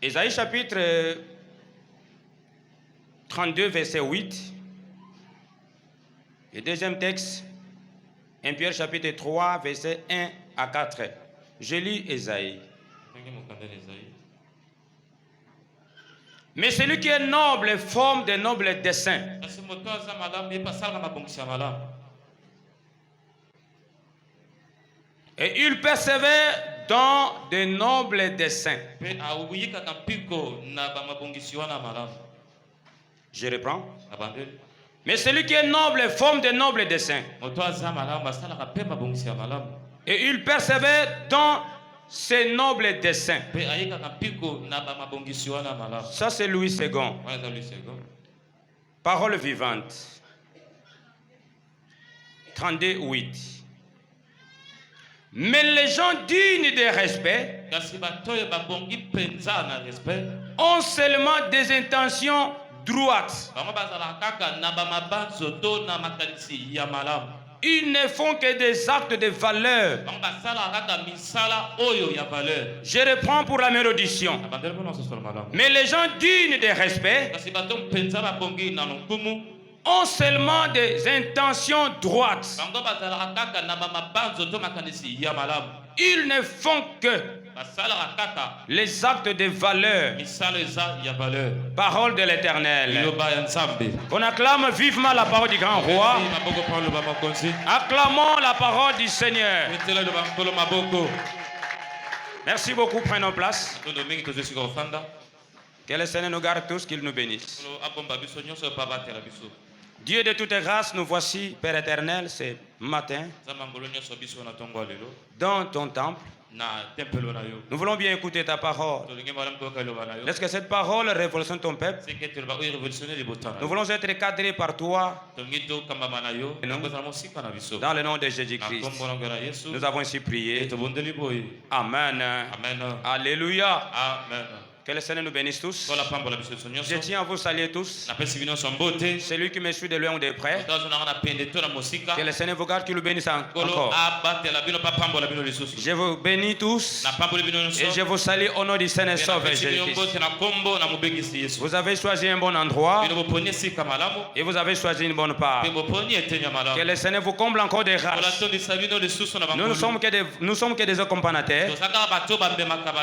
Ésaïe chapitre 32, verset 8. Et deuxième texte, 1 Pierre chapitre 3, verset 1 à 4. Je lis Ésaïe. Mais celui qui est noble forme de nobles desseins. Et il persévère dans de nobles desseins. Je reprends. Mais celui qui est noble forme de nobles desseins. Et il persévère dans ces nobles desseins. Ça c'est Louis II. Parole vivante. 32:8. Mais les gens dignes de respect ont seulement des intentions droites. Ils ne font que des actes de valeur. Je reprends pour la mélodition. Mais les gens dignes de respect ont seulement des intentions droites. Ils ne font que les actes de valeur. Parole de l'Éternel. On acclame vivement la parole du grand roi. Acclamons la parole du Seigneur. Merci beaucoup, prenons place. Que le Seigneur nous garde tous, qu'il nous bénisse. Dieu de toute grâce, nous voici, Père éternel, ce matin, dans ton temple. Nous voulons bien écouter ta parole. Est-ce que cette parole révolutionne ton peuple? Nous voulons être cadrés par toi. Dans le nom de Jésus-Christ. Nous avons ainsi prié. Amen. Alléluia. Amen. Que le Seigneur nous bénisse tous. Je tiens à vous saluer tous. Celui qui me suit de loin ou de près. Que le Seigneur vous garde, qu'il nous bénisse encore. Je vous bénis tous. Et je vous salue au nom du Seigneur Sauveur Jésus-Christ. Vous avez choisi un bon endroit. Et vous avez choisi une bonne part. Que le Seigneur vous comble encore de grâce. Nous ne sommes que des accompagnateurs.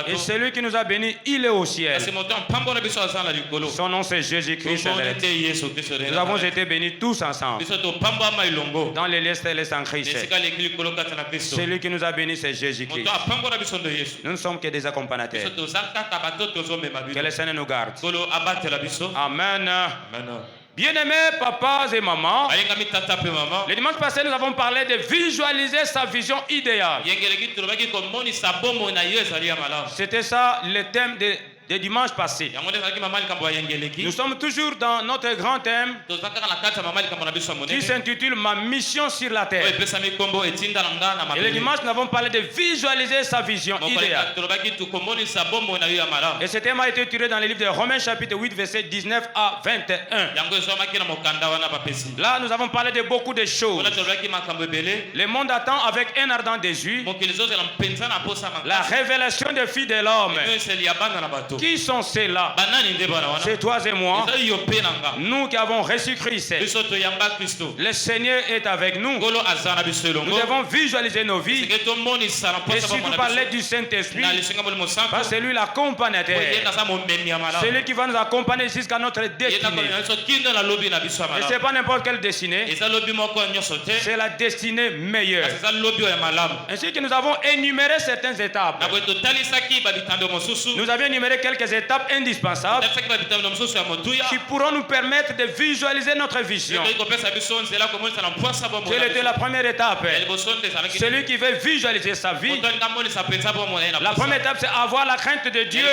Et celui qui nous a bénis, il est au ciel. Son nom c'est Jésus-Christ. Nous avons été bénis tous ensemble dans les lieux célestes en Christ. Celui qui nous a bénis c'est Jésus-Christ. Nous ne sommes que des accompagnateurs. Que le Seigneur nous garde. Amen. Bien-aimés papas et mamans, le dimanche passé nous avons parlé de visualiser sa vision idéale. C'était ça le thème de dimanche passé. Nous sommes toujours dans notre grand thème qui s'intitule Ma mission sur la terre. Et le dimanche nous avons parlé de visualiser sa vision idéale. Et ce thème a été tiré dans le livre de Romains chapitre 8 verset 19 à 21. Là nous avons parlé de beaucoup de choses. Le monde attend avec un ardent désir la révélation des filles de l'homme. Qui sont ceux-là? C'est toi et moi. Nous qui avons reçu Christ. Le Seigneur est avec nous. Nous devons visualiser nos vies. Et surtout parler du Saint-Esprit. Parce que c'est lui l'accompagnateur. Celui qui va nous accompagner jusqu'à notre destinée. Et ce n'est pas n'importe quelle destinée. C'est la destinée meilleure. Ainsi que nous avons énuméré certaines étapes. Nous avions énuméré quelques étapes indispensables qui pourront nous permettre de visualiser notre vision. Quelle était la première étape? Celui qui veut visualiser sa vie. La première étape, c'est avoir la crainte de Dieu.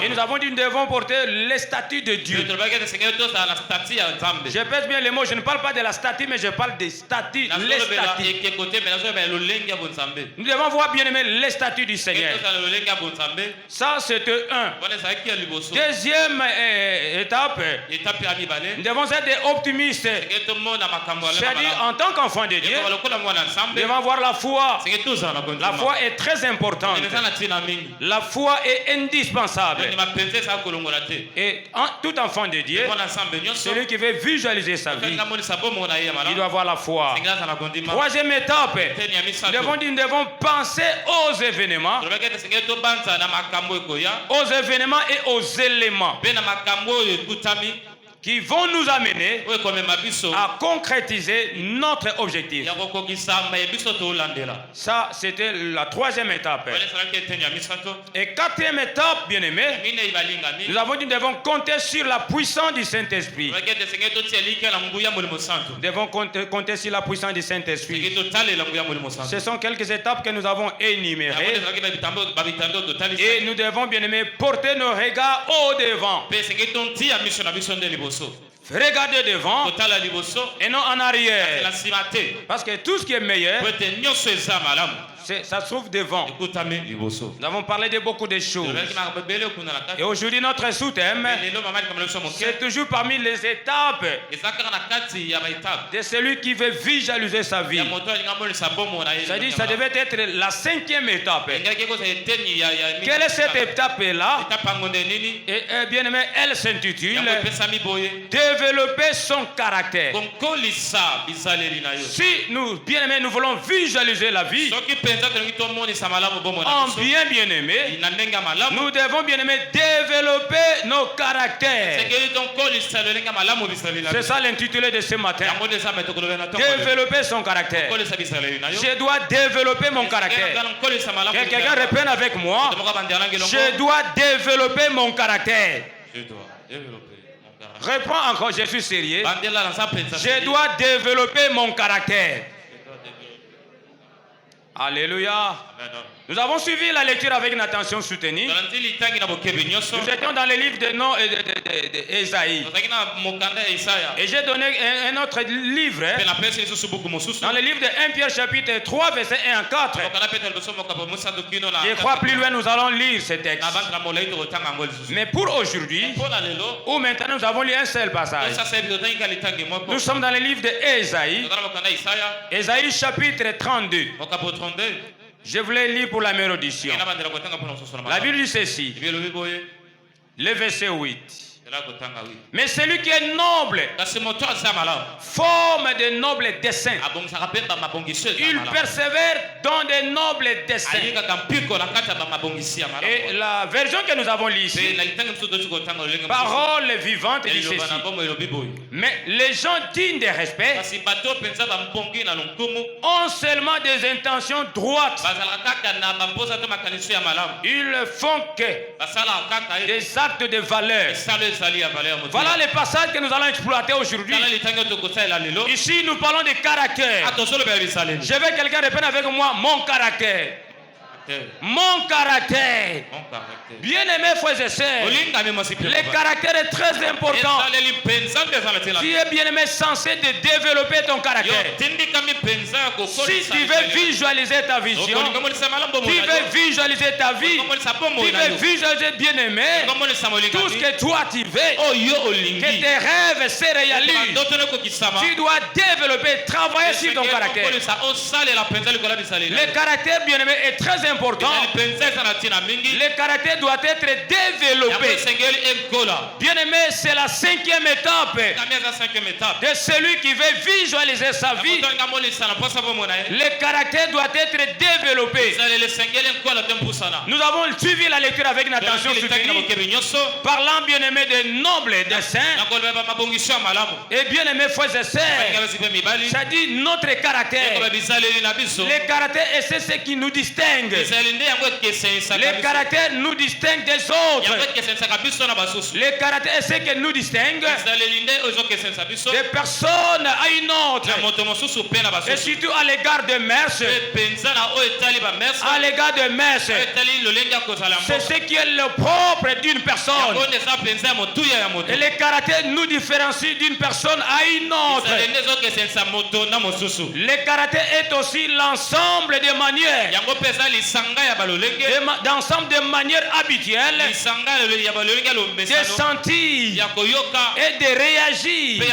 Et nous avons dit nous devons porter les statuts de Dieu. Je pèse bien les mots, je ne parle pas de la statue, mais je parle des statuts, les statuts. Nous devons voir bien aimé les statuts du Seigneur. Ça, c'était un. Deuxième étape, nous devons être des optimistes. C'est-à-dire, en tant qu'enfant de Dieu, nous devons avoir la foi. La foi est très importante. La foi est indispensable. Et tout enfant de Dieu, celui qui veut visualiser sa vie, il doit avoir la foi. Troisième étape, nous devons penser aux événements et aux éléments qui vont nous amener à concrétiser notre objectif. Ça, c'était la troisième étape. Et quatrième étape, bien aimé, nous avons dit que nous devons compter sur la puissance du Saint-Esprit. Nous devons compter sur la puissance du Saint-Esprit. Ce sont quelques étapes que nous avons énumérées. Et nous devons, bien aimé, porter nos regards au devant. Regardez devant et non en arrière. Parce que tout ce qui est meilleur, ça se trouve devant. Nous avons parlé de beaucoup de choses. Et aujourd'hui, notre sous-thème, c'est toujours parmi les étapes de celui qui veut visualiser sa vie. C'est-à-dire, ça devait être la cinquième étape. Quelle est cette étape-là? Et bien aimé, elle s'intitule développer son caractère. Si nous, bien aimé, nous voulons visualiser la vie en bien aimé, nous devons bien aimé développer nos caractères. C'est ça l'intitulé de ce matin. Développer son caractère. Je dois développer mon caractère. Que quelqu'un reprenne avec moi. Je dois développer mon caractère. Reprends encore, je suis sérieux. Je dois développer mon caractère. Alléluia. Nous avons suivi la lecture avec une attention soutenue. Nous étions dans le livre d'Ésaïe. Et j'ai donné un autre livre. Dans le livre de 1 Pierre chapitre 3 verset 1 à 4. Je crois plus loin nous allons lire ce texte. Mais pour aujourd'hui, où maintenant nous avons lu un seul passage. Nous sommes dans le livre d'Ésaïe. Ésaïe chapitre 32. Je voulais lire pour la meilleure audition. La Bible dit ceci. Le verset 8. Mais celui qui est noble forme de nobles desseins. Il persévère dans de nobles desseins. Et la version que nous avons lue ici, parole vivante, dit ceci. Mais les gens dignes de respect ont seulement des intentions droites. Ils font que des actes de valeur. Voilà les passages que nous allons exploiter aujourd'hui. Ici, nous parlons de caractère. Je veux quelqu'un répète avec moi mon caractère. Mon caractère. Bien-aimés frères et sœurs, le caractère est très important. Tu es bien-aimé censé de développer ton caractère. Si tu veux visualiser ta vision, tu veux visualiser ta vie, tu veux visualiser bien-aimé, tout ce que toi tu veux, que tes rêves se réalisent, tu dois développer, travailler sur ton caractère. Le caractère bien-aimé est très important. Le caractère doit être développé. Bien aimé, c'est la cinquième étape de celui qui veut visualiser sa vie. Le caractère doit être développé. Nous avons suivi la lecture avec une attention soutenue, parlant bien aimé de nobles desseins. Et bien aimé frères et sœurs, ça dit notre caractère. Le caractère, et c'est ce qui nous distingue. Le caractère nous distingue des autres. Le caractère est ce qui nous distingue des personnes à une autre. Et surtout à l'égard de mœurs. À l'égard de mœurs. C'est ce qui est le propre d'une personne. Et le caractère nous différencie d'une personne à une autre. Le caractère est aussi l'ensemble des manières d'ensemble de manières habituelles, de sentir et de réagir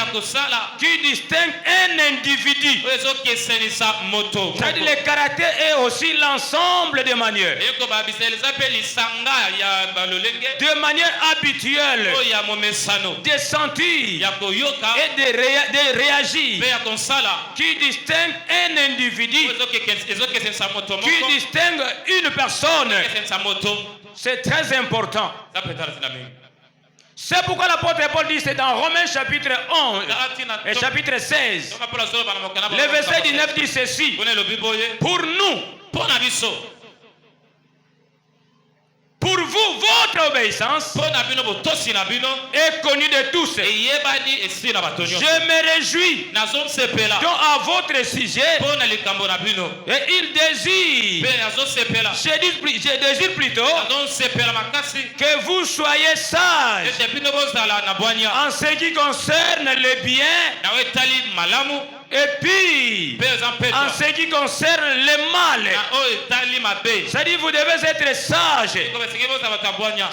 qui distingue un individu. C'est-à-dire le caractère est aussi l'ensemble des manières. De manière habituelle, de sentir et de réagir qui distingue un individu, qui distingue une personne. C'est très important. C'est pourquoi l'apôtre Paul dit, c'est dans Romains chapitre 11 et chapitre 16. Le verset 19 dit ceci: pour nous, pour vous, votre obéissance est connue de tous. Je me réjouis donc à votre sujet, et il désire, je désire plutôt que vous soyez sages en ce qui concerne le bien, et puis en ce qui concerne le mal. C'est-à-dire vous devez être sages.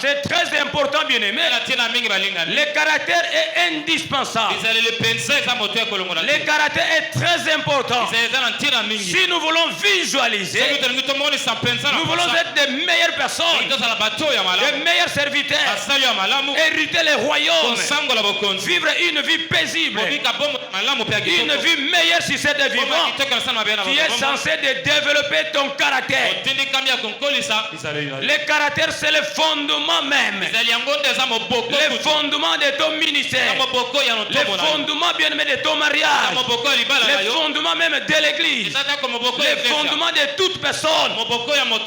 C'est très important, bien aimé. Le caractère est indispensable. Le caractère est très important. Si nous voulons visualiser, nous voulons être des meilleures personnes, des meilleurs serviteurs, hériter les royaumes, vivre une vie paisible, une vie meilleure sur cette vivant, tu es censé de développer ton caractère. Le caractère, c'est le fondement même, le fondement de ton ministère, le fondement bien aimé de ton mariage, le fondement même de l'église, le fondement de toute personne.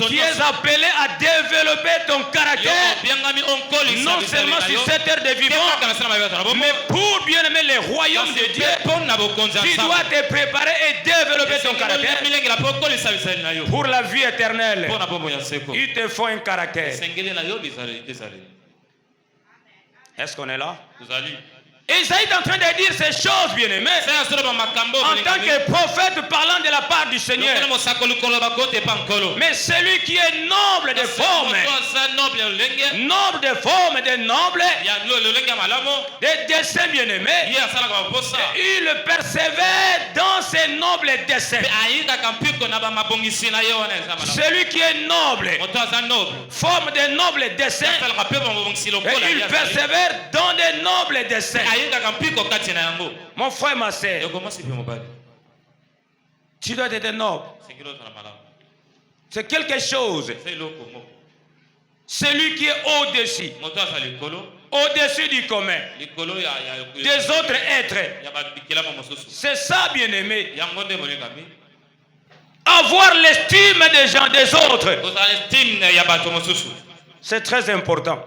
Tu es appelé à développer ton caractère, non seulement sur cette terre de vivant, mais pour bien aimer les royaumes de Dieu. Tu dois te préparer et développer ton caractère pour la vie éternelle. Il te faut un caractère. Est-ce qu'on est là? Isaïe est en train de dire ces choses, bien aimés, en tant que prophète parlant de la part du Seigneur. Mais celui qui est noble de forme, noble de forme, de noble, des desseins, bien aimés, il persévère dans ses nobles desseins. Celui qui est noble, forme de nobles desseins, et il persévère dans des nobles desseins. Mon frère, ma soeur, tu dois être noble. C'est quelque chose. Celui qui est au-dessus, au-dessus du commun, des autres êtres. C'est ça, bien aimé. Avoir l'estime des gens, des autres. C'est très important.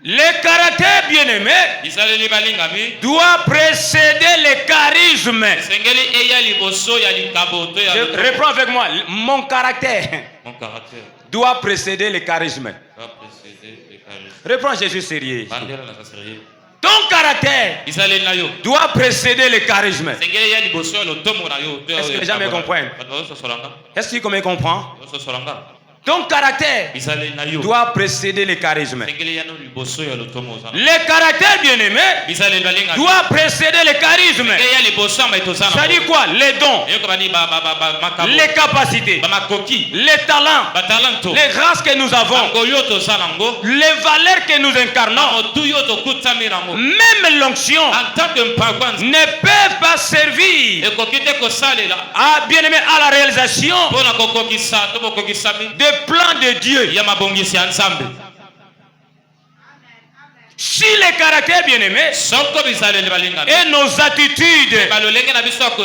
Le caractère, bien aimé, doit précéder le charisme. Reprends avec moi. Mon caractère doit précéder le charisme. Reprends Jésus sérieux. Ton caractère doit précéder le charisme. Est-ce que les gens me comprennent? Est-ce que tu me comprends? Ton caractère doit précéder le charisme. Le caractère, bien aimé, doit précéder le charisme. Ça dit quoi? Les dons, les capacités, les talents, les grâces que nous avons, les valeurs que nous incarnons, même l'onction ne peuvent pas servir à, bien aimé, à la réalisation de plan de Dieu. Si les caractères, bien aimés, et nos attitudes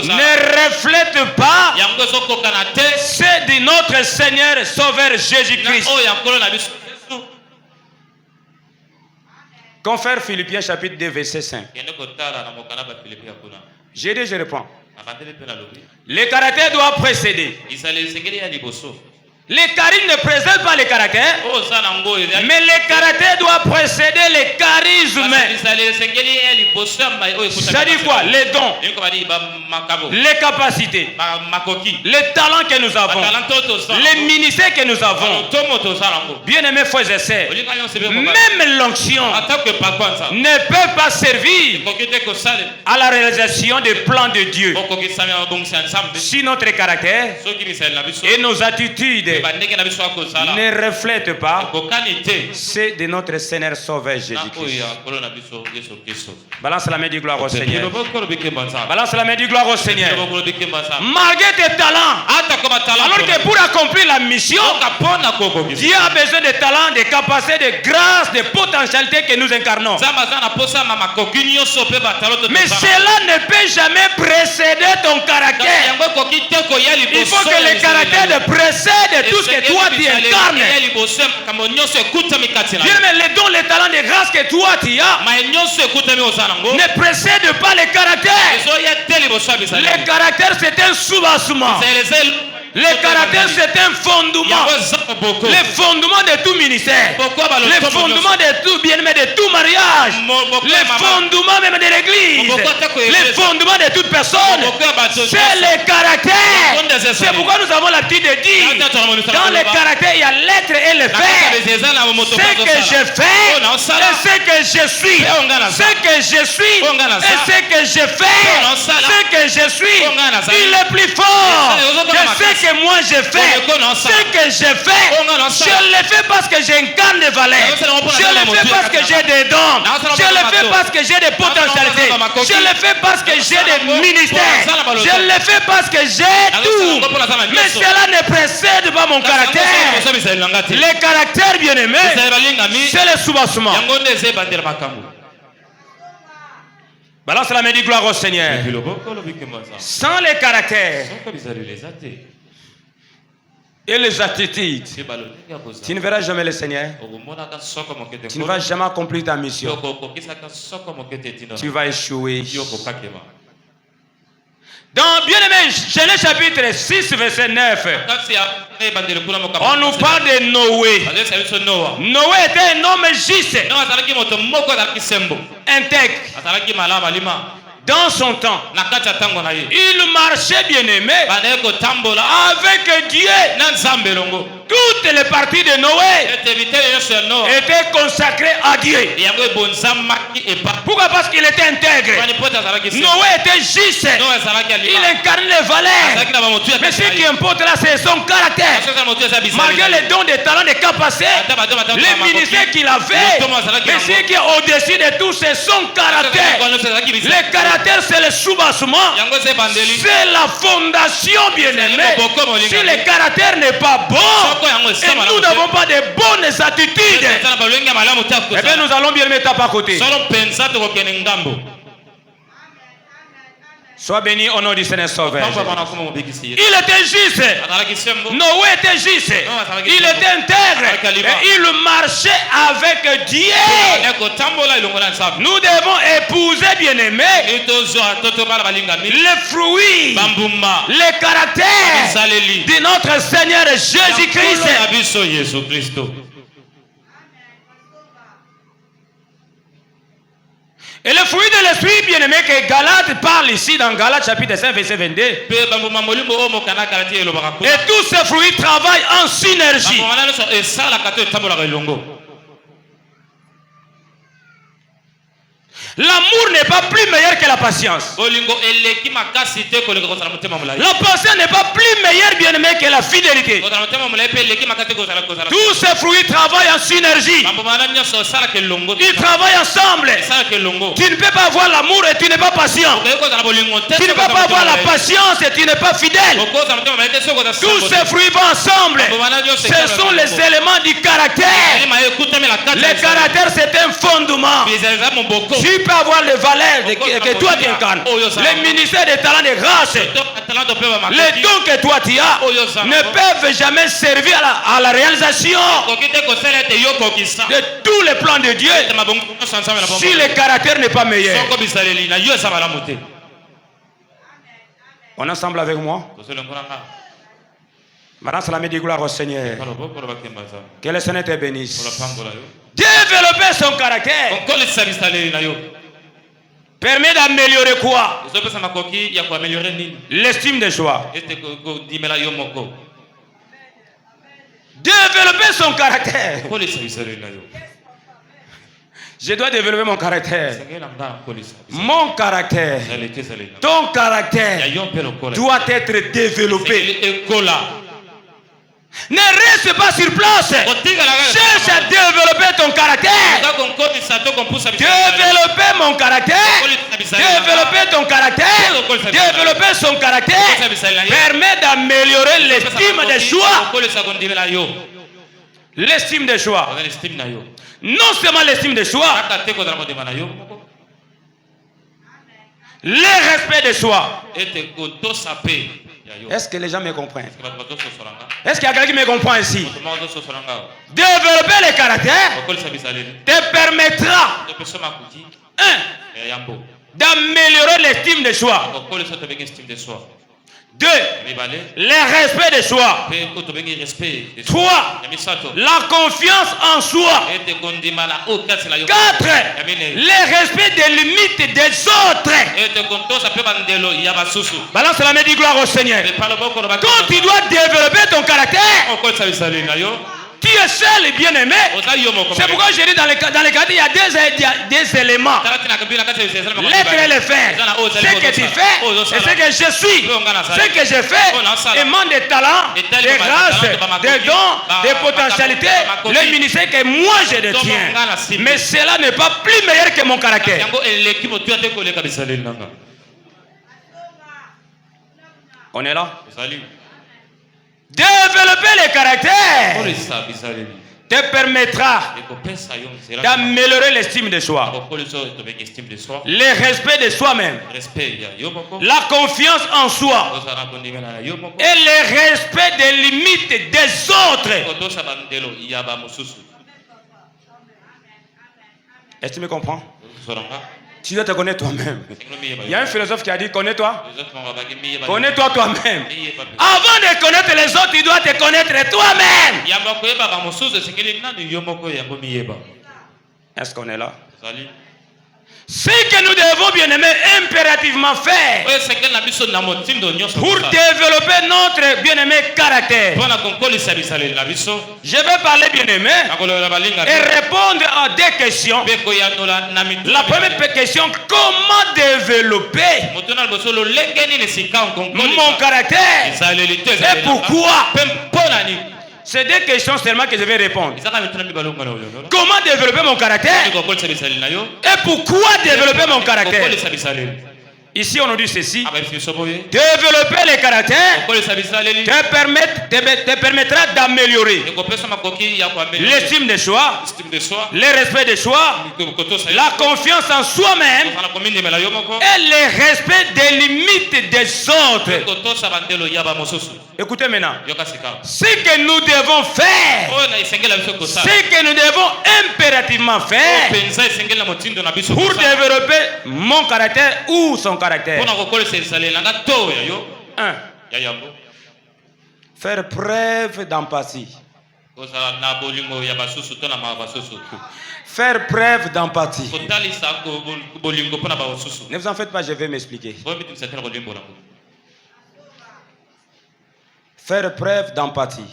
ne reflètent pas ceux de notre Seigneur Sauveur Jésus-Christ. Confère Philippiens chapitre 2 verset 5. J'ai dit, je reprends. Le caractère doit précéder Les charismes ne précèdent pas les caractères, mais les caractères doivent précéder les charismes. Ça dit quoi? Les dons, les capacités, les talents que nous avons, les ministères que nous avons. Bien-aimés frères et sœurs, même l'onction ne peut pas servir à la réalisation des plans de Dieu si notre caractère et nos attitudes ne reflètent pas c'est de notre Seigneur Sauveur Jésus-Christ. Balance la main du gloire au Seigneur. Balance la main du gloire au Seigneur. Malgré tes talents, alors que pour accomplir la mission, Dieu a besoin de talents, de capacités, de grâces, de potentialités que nous incarnons. Mais cela ne peut jamais précéder ton caractère. Il faut que le caractère précède tout ce que toi tu incarnes. Dieu, mais les dons, les talents, les grâces que toi tu as ne précèdent pas le caractère. Le caractère, c'est un soubassement. Le caractère, c'est un fondement. Le fondement de tout ministère. Le fondement de tout bien-aimé, de tout mariage. Le fondement même de l'église. Le fondement de toute personne. C'est le caractère. C'est pourquoi nous avons l'habitude de dire, dans le caractère, il y a l'être et le faire. Ce que je fais et ce que je suis. Ce que je suis et ce que je fais. Ce que je suis, il est plus fort que ce que moi je fais. Ce que je fais, je le fais parce que j'incarne des valeurs. Je le fais parce que j'ai des dons. Je le fais parce que j'ai des potentialités. Je le fais parce que j'ai des ministères. Je le fais parce que j'ai tout. Mais cela ne précède pas mon caractère. Le caractère, bien aimé, c'est le soubassement. Balance la main du gloire au Seigneur. Sans les caractères et les attitudes, tu ne verras jamais le Seigneur. Tu ne vas jamais accomplir ta mission. Tu vas échouer. Dans bien-aimé, Genèse chapitre 6, verset 9, on nous parle de Noé. Noé était un homme juste, intègre. Dans son temps, il marchait bien-aimé avec Dieu. Toutes les parties de Noé étaient consacrées à Dieu. Pourquoi? Parce qu'il était intègre. Noé était juste. Il incarnait les valeurs. Mais ce qui importe là, c'est son caractère. Malgré les dons, des talents, des capacités, les ministères qu'il avait, mais ce qui est au-dessus de tout, c'est son caractère. Le caractère, c'est le soubassement. C'est la fondation, bien-aimée. Si le caractère n'est pas bon, et nous n'avons pas de bonnes attitudes, eh bien nous allons bien mettre à côté. Sois béni au nom du Seigneur Sauveur. Il était juste. Noé était juste. Il était intègre. Et il marchait avec Dieu. Nous devons épouser, bien-aimés, les fruits, les caractères de notre Seigneur Jésus-Christ. Et le fruit de l'esprit, bien-aimé, que Galate parle ici dans Galates chapitre 5, verset 22. Et tous ces fruits travaillent en synergie. L'amour n'est pas plus meilleur que la patience. La patience n'est pas plus meilleure, bien-aimé, que la fidélité. Tous ces fruits travaillent en synergie. Ils travaillent ensemble. Tu ne peux pas avoir l'amour et tu n'es pas patient. Tu ne peux pas avoir la patience et tu n'es pas fidèle. Tous ces fruits vont ensemble. Ce sont les éléments du caractère. Le caractère, c'est un fondement. Tu peux avoir les valeurs que toi tu incarnes, les ministères des talents de grâce, les dons que toi tu as ne peuvent jamais servir à la réalisation de tous les plans de Dieu si le caractère n'est pas meilleur. On est ensemble avec moi? Maintenant, cela me dit gloire au Seigneur. Que le Seigneur te bénisse. Développer son caractère permet d'améliorer quoi? L'estime de soi. Développer son caractère. Je dois développer mon caractère. Mon caractère. Ton caractère doit être développé. Ne reste pas sur place. Cherche à développer ton caractère. Développer mon caractère. Développer ton caractère. Développer son caractère permet d'améliorer l'estime de soi. L'estime de soi. Non seulement l'estime de soi. Le respect de soi. Est-ce que les gens me comprennent? Est-ce qu'il y a quelqu'un qui me comprend ici? Développer le caractère te permettra d'améliorer l'estime de soi. 2. Le respect de soi. 3. La confiance en soi. 4. Le respect des limites des autres. Balance la main, dit gloire au Seigneur. Quand tu dois développer ton caractère, tu es seul et bien aimé. C'est pourquoi je dis dans les caractères, il y a des éléments. L'être et le faire. Ce que tu fais et ce que je suis. Ce que je fais émane des talents, des grâces, des dons, des potentialités, le ministère que moi je détiens. Mais cela n'est pas plus meilleur que mon caractère. On est là? Développer le caractère te permettra d'améliorer l'estime de soi, le respect de soi-même, la confiance en soi et le respect des limites des autres. Est-ce que tu me comprends? Tu dois te connaître toi-même. Il y a un philosophe qui a dit, connais-toi. Connais-toi toi-même. Avant de connaître les autres, tu dois te connaître toi-même. Est-ce qu'on est là? Ce que nous devons, bien aimer, impérativement faire pour développer notre bien aimé caractère. Je vais parler, bien aimé, et répondre à des questions. La première question: comment développer mon caractère et pourquoi? C'est des questions seulement que je vais répondre. Comment développer mon caractère et pourquoi développer mon caractère? Ici, on nous dit ceci. Développer le caractère te permettra d'améliorer l'estime de soi, le respect de soi, la confiance en soi-même et le respect des limites des autres. Écoutez maintenant. Ce que nous devons faire, ce que nous devons impérativement faire pour développer mon caractère ou son caractère. 1. Faire preuve d'empathie. Faire preuve d'empathie. Ne vous en faites pas, je vais m'expliquer. Faire preuve d'empathie.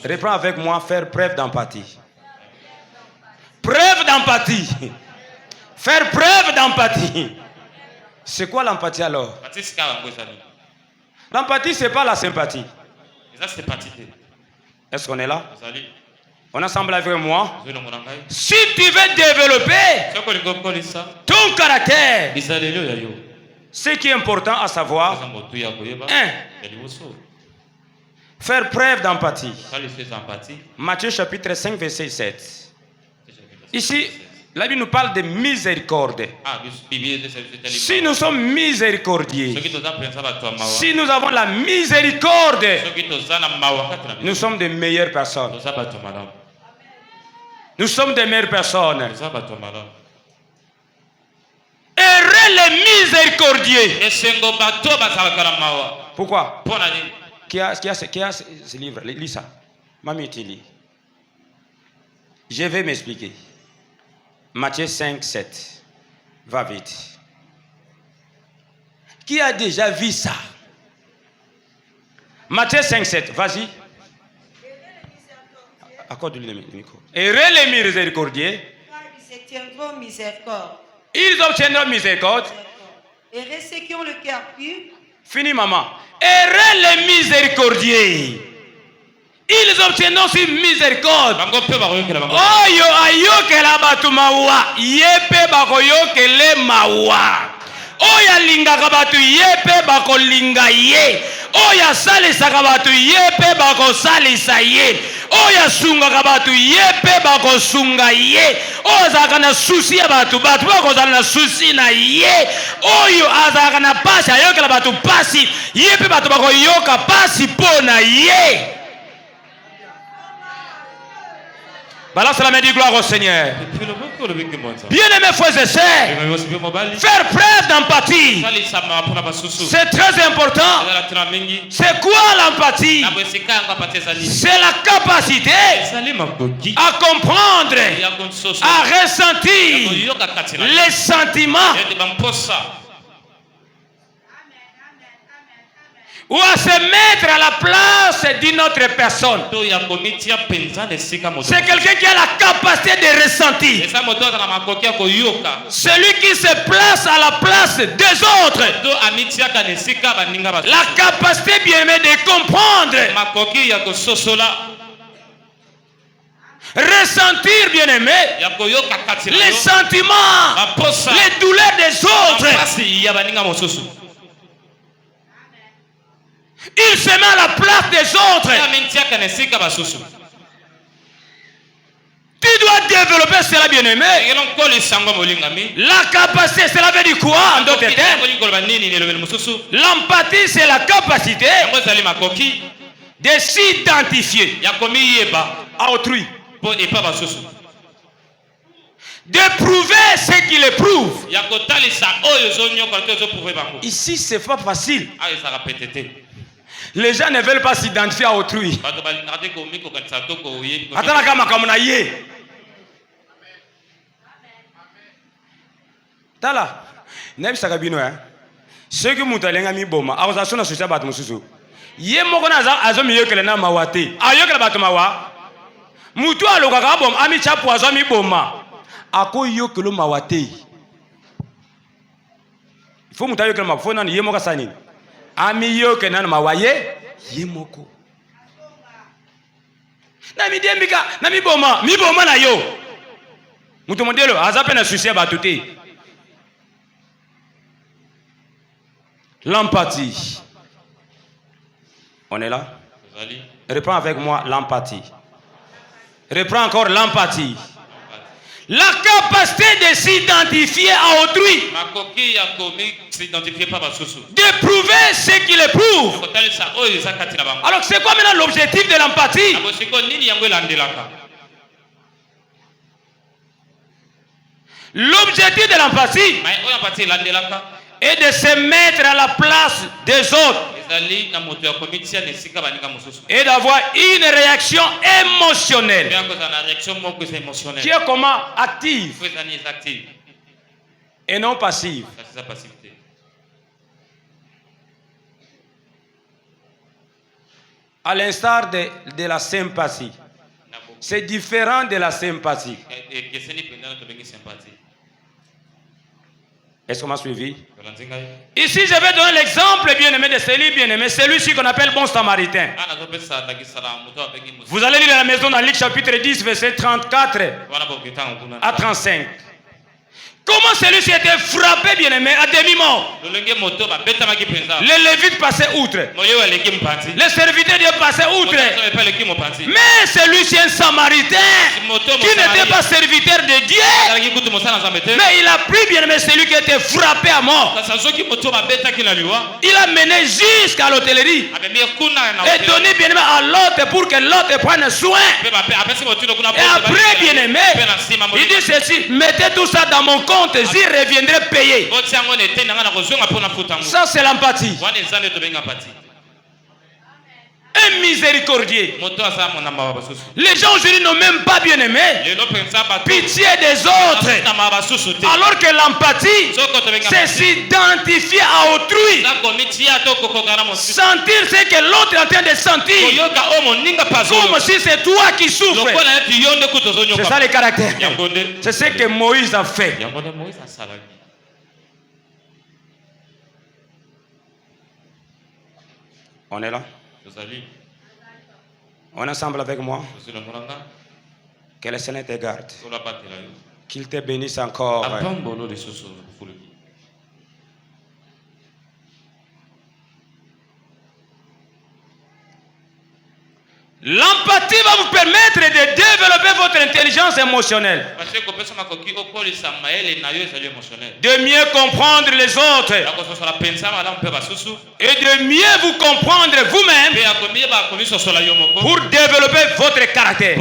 Reprends avec moi, faire preuve d'empathie. Preuve d'empathie. Faire preuve d'empathie. C'est quoi l'empathie alors? L'empathie, c'est pas la sympathie. Est-ce qu'on est là? On est ensemble avec moi. Si tu veux développer ton caractère, ce qui est important à savoir, 1. Faire preuve d'empathie. Matthieu chapitre 5 verset 7. Ici, la Bible nous parle de miséricorde. Si nous sommes miséricordieux, si nous avons la miséricorde, nous sommes de meilleures personnes. Nous sommes des meilleures personnes. Heureux les miséricordieux. Pourquoi? Qui a ce livre? Lis ça. Mamie, tu lis. Je vais m'expliquer. Matthieu 5, 7. Va vite. Qui a déjà vu ça? Matthieu 5, 7. Vas-y. Accorde-lui le micro. Heureux les miséricordieux. Ils obtiendront miséricorde. Heureux ceux qui ont le cœur pur. Fini, maman. Heureux les miséricordieux. Ils obtiendront aussi miséricorde. Oyo ayokela batu mawa. Yepe bakoyokele mawa. Oya lingaka batu yepe bakolinga ye. Oya salisaka batu yepe bakosalisa ye. Oya sungaka batu yepe bakosunga ye. Oya azalaka na susi ya batu bakozala na susi na ye. Oyo azalaka na pasi ayokela batu pasi yepe batu bakoyoka pasi po na ye. Balance la main, dit gloire au Seigneur. Bien-aimés frères et sœurs, faire preuve d'empathie, c'est très important. C'est quoi l'empathie? C'est la capacité à comprendre, à ressentir les sentiments ou à se mettre à la place d'une autre personne. C'est quelqu'un qui a la capacité de ressentir. Celui qui se place à la place des autres. La capacité bien aimée de comprendre. Ressentir bien aimé les sentiments, les douleurs des autres. Il se met à la place des autres. Tu dois développer cela, bien-aimé. La capacité, cela veut dire quoi en d'autres termes? L'empathie, c'est la capacité de s'identifier à autrui, d'éprouver ce qu'il éprouve. Ici, c'est pas facile. Les gens ne veulent pas s'identifier à autrui. Tala, nebi sakabino hein. Ceux qui mutalenga mi boma, arosa na susa bat mususu. Ye moko na azo mi yokele na mawate. Ayokele bat mawa. Mutu aloka ka bom ami cha poison mi boma. Ako yokelo mawate. Il faut mutayokele ma fona ni ye moko sani. Ami yoke na mawaye ye moko. Na mi dembika na mi boma na yo. Mutu modelo azape na susi batute. L'empathie. On est là? Reprends avec moi l'empathie. Reprends encore l'empathie. La capacité de s'identifier à autrui. D'éprouver ce qu'il éprouve. Alors c'est quoi maintenant l'objectif de l'empathie? L'objectif de l'empathie est de se mettre à la place des autres et d'avoir une réaction émotionnelle qui est comment? Active et non passive. À l'instar de la sympathie. C'est différent de la sympathie. Est-ce qu'on m'a suivi? Ici, je vais donner l'exemple bien-aimé de celui bien-aimé, celui-ci qu'on appelle bon samaritain. Vous allez lire à la maison dans Luc chapitre 10, verset 34 à 35. Comment celui-ci était frappé, bien-aimé, à demi-mort. Les Lévites passaient outre. Les serviteurs de Dieu passaient outre. Mais celui-ci est un samaritain qui n'était pas serviteur de Dieu. Mais il a pris, bien-aimé, celui qui était frappé à mort. Il a mené jusqu'à l'hôtellerie et donné, bien-aimé, à l'autre pour que l'autre prenne soin. Et après, bien-aimé, il dit ceci: mettez tout ça dans mon compte, j'y reviendrai payer. Ça, c'est l'empathie. est miséricordieux. Les gens aujourd'hui n'ont même pas bien aimé. Pitié des autres. Alors que l'empathie, c'est s'identifier à autrui. Sentir ce que l'autre est en train de sentir. Comme si c'est toi qui souffres. C'est ça le caractère. C'est ce que Moïse a fait. On est là? On est ensemble avec moi? Que le Seigneur te garde. Qu'il te bénisse encore. L'empathie va vous permettre de développer votre intelligence émotionnelle. De mieux comprendre les autres. Et de mieux vous comprendre vous-même. Pour développer votre caractère.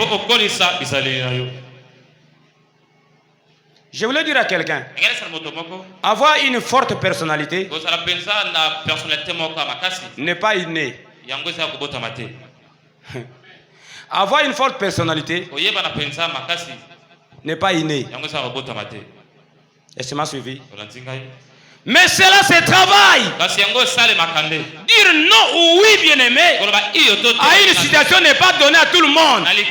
Je voulais dire à quelqu'un, avoir une forte personnalité n'est pas inné. Avoir une forte personnalité n'est pas inné. Est-ce que tu m'as suivi? Mais cela se travaille. Dire non ou oui, bien aimé, à une situation n'est pas donné à tout le monde. Et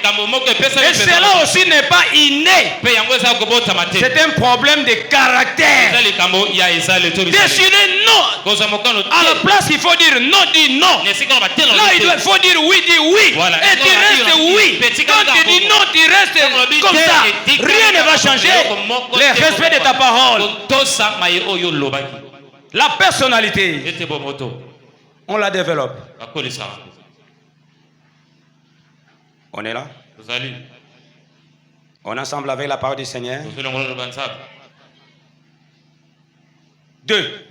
cela aussi n'est pas inné. C'est un problème de caractère. Décider non. À la place, il faut dire non, dis non. Là, il faut dire oui, dis oui. Et tu restes oui. Quand tu dis non, tu restes comme ça. Rien ne va changer. Le respect de ta parole. La personnalité, on la développe. On est là? On est ensemble avec la parole du Seigneur. 2.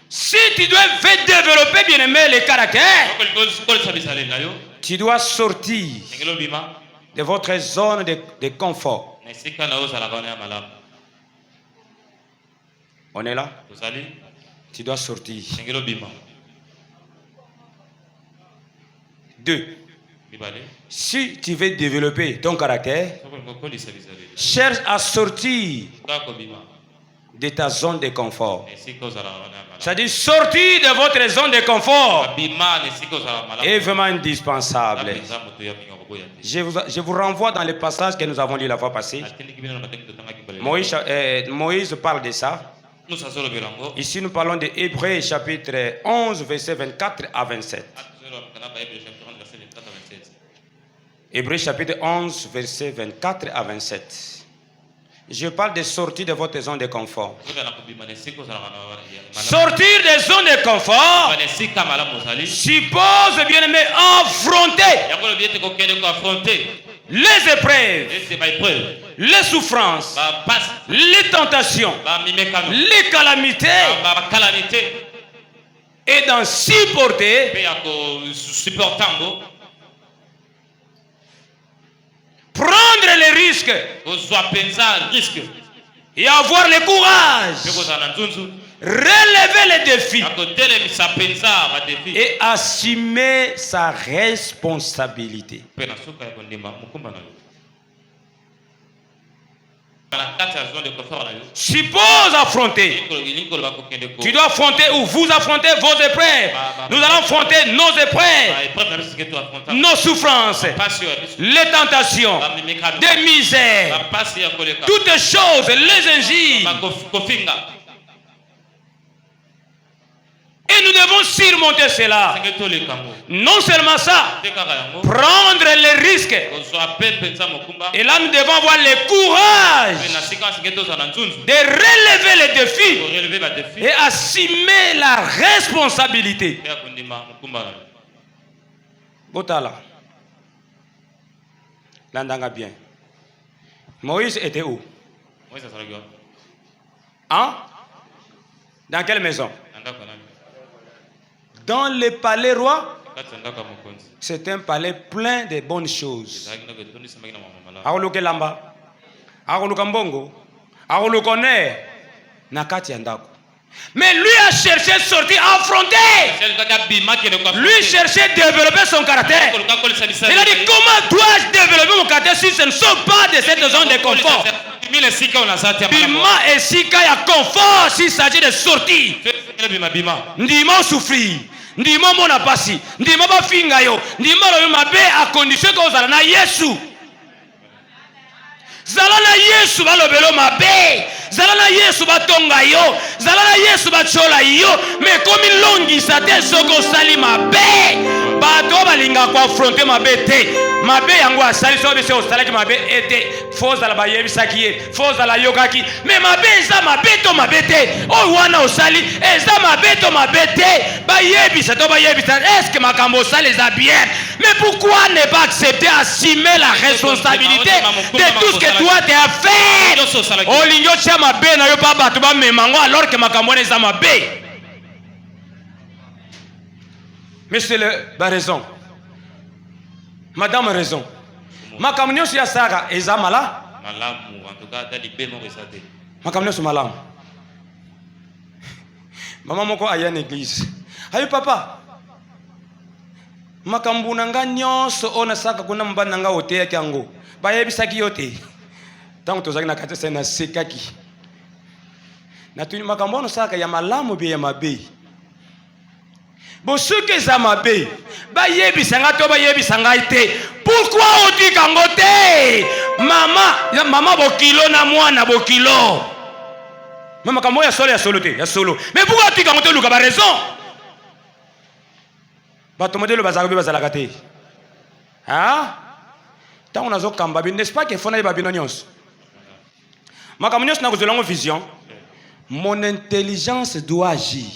Si tu dois développer, bien aimé, les caractères, tu dois sortir de votre zone de confort. On est là? Tu dois sortir. 2. Si tu veux développer ton caractère, cherche à sortir de ta zone de confort. C'est-à-dire sortir de votre zone de confort est vraiment indispensable. Je vous renvoie dans le passage que nous avons lu la fois passée. Moïse parle de ça. Ici, nous parlons de Hébreux chapitre 11, verset 24 à 27. Hébreux chapitre 11, verset 24 à 27. Je parle de sortir de votre zone de confort. Sortir des zones de confort suppose, bien aimé, affronter les épreuves, les souffrances, les tentations, les calamités, et d'en supporter prendre les risques et avoir le courage, relever les défis et assumer sa responsabilité. Suppose affronter. Tu dois affronter ou vous affrontez vos épreuves. Nous allons affronter nos épreuves, nos souffrances, les tentations, des misères, toutes choses, les injures. Et nous devons surmonter cela. Non seulement ça, prendre les risques. Et là, nous devons avoir le courage de relever les défis et assumer la responsabilité. Botala. L'andanga bien. Moïse était où? Hein? Dans quelle maison? Dans le palais roi, c'est un palais plein de bonnes choses. Aoluke lamba, aoluka mbongo, aoluka ne, nakati andako. Mais lui a cherché à sortir, à affronter. Lui cherchait à développer son caractère. Il a dit, comment dois-je développer mon caractère si ce ne sont pas de cette zone de confort? Bima et Sika, il y a confort s'il s'agit de sortir. Ndima souffrir. Ndima mona pasi. Ndima ba finga yo. Ndima lo mabe à condition que vous na Yesu. Zalana Yesu ba lobelo mabe. Zalana Yesu ba tonga yo. Zalana Yesu ba chola yo. Mais comme il longi sa tête soko sali mabe. Ba do balinga ko affronter mabe te. Mabe yango asali so be se osalaki mabe ete. Foza la ba yebisaki ye. Foza la yokaki. Mais mabe eza mabe to mabe te. O wana osali eza mabe to mabe te. Ba yebisa to ba yebisa. Est-ce que makambo sali eza bien? Mais pourquoi ne pas accepter assumer la responsabilité de tout ce que toi tu as fait? Olingyo cha mabe na yo pa batu ba memango alors que makambo eza mabe. Monsieur a raison. Madame a raison. Makambo nyonso ya saka eza mala. Malamu, en tout cas, dans les bémons restés. Makambo nyonso malamu. Maman moko aya na église. Ayo papa. Makambo nanga nyonso ona saka kuna mbana nanga oteya kyango. Ba yebisaki yote. Tango tozaki na katese na sekaki. Na tuni makambo no saka ya malamu be ya mabe. Bosuke za mabe. Ba yebisanga to ba yebisanga ite. Pourquoi on dit kango te? Mama bokilo na mwana bokilo. Mama kamo ya solo te, ya solo. Mais pourquoi tu kango te luka ba raison? Bato modelo bazaka be bazalaka te. Hein? Tant on a zo kamba, n'est-ce pas que fona ba bino nyonso? Makambo nyonso na kozela ngo vision. Mon intelligence doit agir.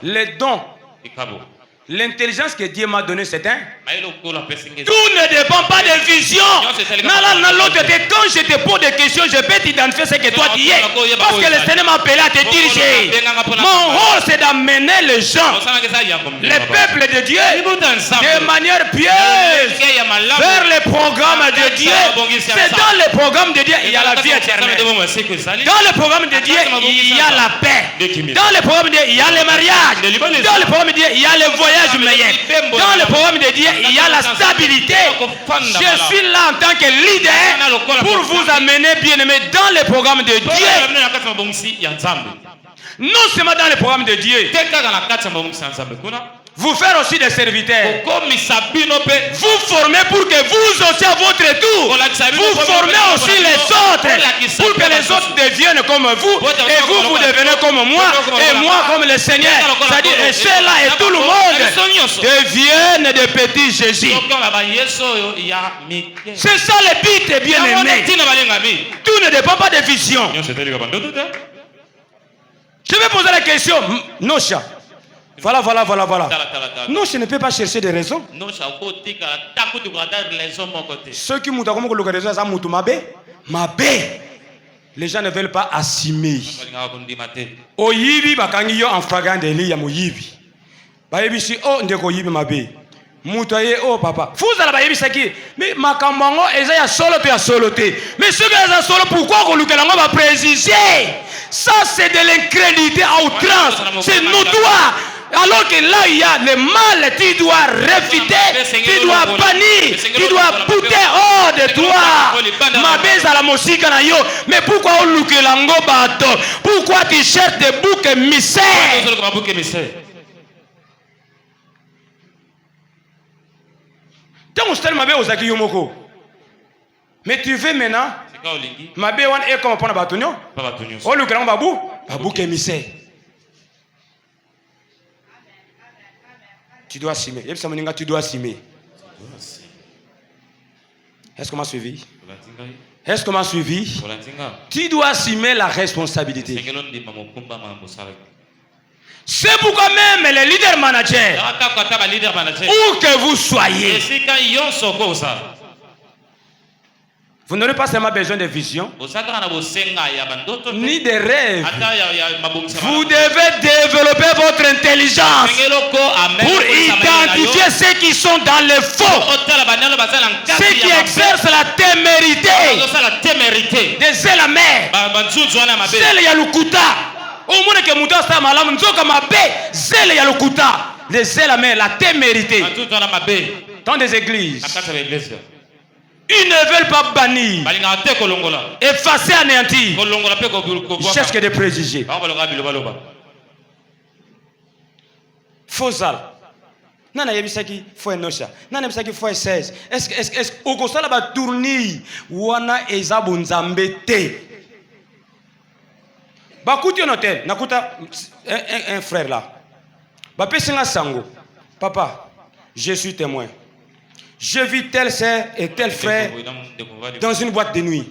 Les dons, l'intelligence que Dieu m'a donnée, c'est un. Tout ne dépend pas de vision. Quand je te pose des questions, je peux t'identifier ce que toi tu es. Parce que le Seigneur m'a appelé à te diriger. Mon rôle, c'est d'amener les gens, les peuples de Dieu, de manière pieuse, vers les programmes de Dieu. C'est dans le programme de Dieu, il y a la vie éternelle. Dans le programme de Dieu, il y a la paix. Dans le programme de Dieu, il y a le mariage. Dans le programme de Dieu, il y a le voyage meilleur. Dans le programme de Dieu, il y a la stabilité. Je suis là en tant que leader pour vous amener, bien-aimés, dans le programme de Dieu. Non seulement dans le programme de Dieu. Vous faire aussi des serviteurs. Vous formez pour que vous aussi à votre tour, vous formez aussi les autres pour que les autres deviennent comme vous et vous devenez comme moi et moi comme le Seigneur. C'est-à-dire et ceux-là et tout le monde deviennent des petits Jésus. C'est ça le but, bien-aimé. Tout ne dépend pas de vision. Je vais poser la question. Nosha. Voilà. Non, je ne peux pas chercher des raisons. Ceux qui m'ont dit que les raisons les gens ne veulent pas assumer. Oyibi bakangi yo en flagrant délit ya moyibi. Bayebi si oh ndeko yibi mabe. Mutoye oh papa. Fuzala bayebi saki. Mais makambango eza ya solo te. Mais ceux qui sont solo pourquoi ko lukelango ba préciser? Ça c'est de l'incrédulité à outrance. C'est notoire. Alors que là il y a le mal, tu dois réfuter, tu dois bannir, tu dois bouter hors de toi. Ma baise à la musique na yo. Mais pourquoi on look lango bato? Pourquoi tu cherches des boucs émissaires? Tant que ma aux yomoko. Mais tu veux maintenant? Ma bé one est comme pour batonio. On look lango babou émissaire. Tu dois assumer. Tu dois assumer. Est-ce qu'on m'a suivi? Est-ce qu'on m'a suivi? Tu dois assumer la responsabilité. C'est pourquoi même les leaders managers, où que vous soyez, vous n'aurez pas seulement besoin de vision, ni de rêves. Vous devez développer votre intelligence pour identifier ceux qui sont dans le faux, ceux qui exercent la témérité, des la mer, celle Yalukuta. Au moins que muto sta malamu nzoka mabe zele ya lokuta. Les zèles mais la terre méritée. Dans des églises. Ils ne veulent pas bannir, effacer, anéantir. Ils cherchent que des préjugés. Faux al. Nana yebisaki fois nosha. Nana yebisaki fois 16. Est-ce au constat là tourni wana ezabo nzambe te. Bakuti hotel, nakuta un frère là. Bapesinga sango. Papa, je suis témoin. Je vis telle sœur et tel frère dans une boîte de nuit.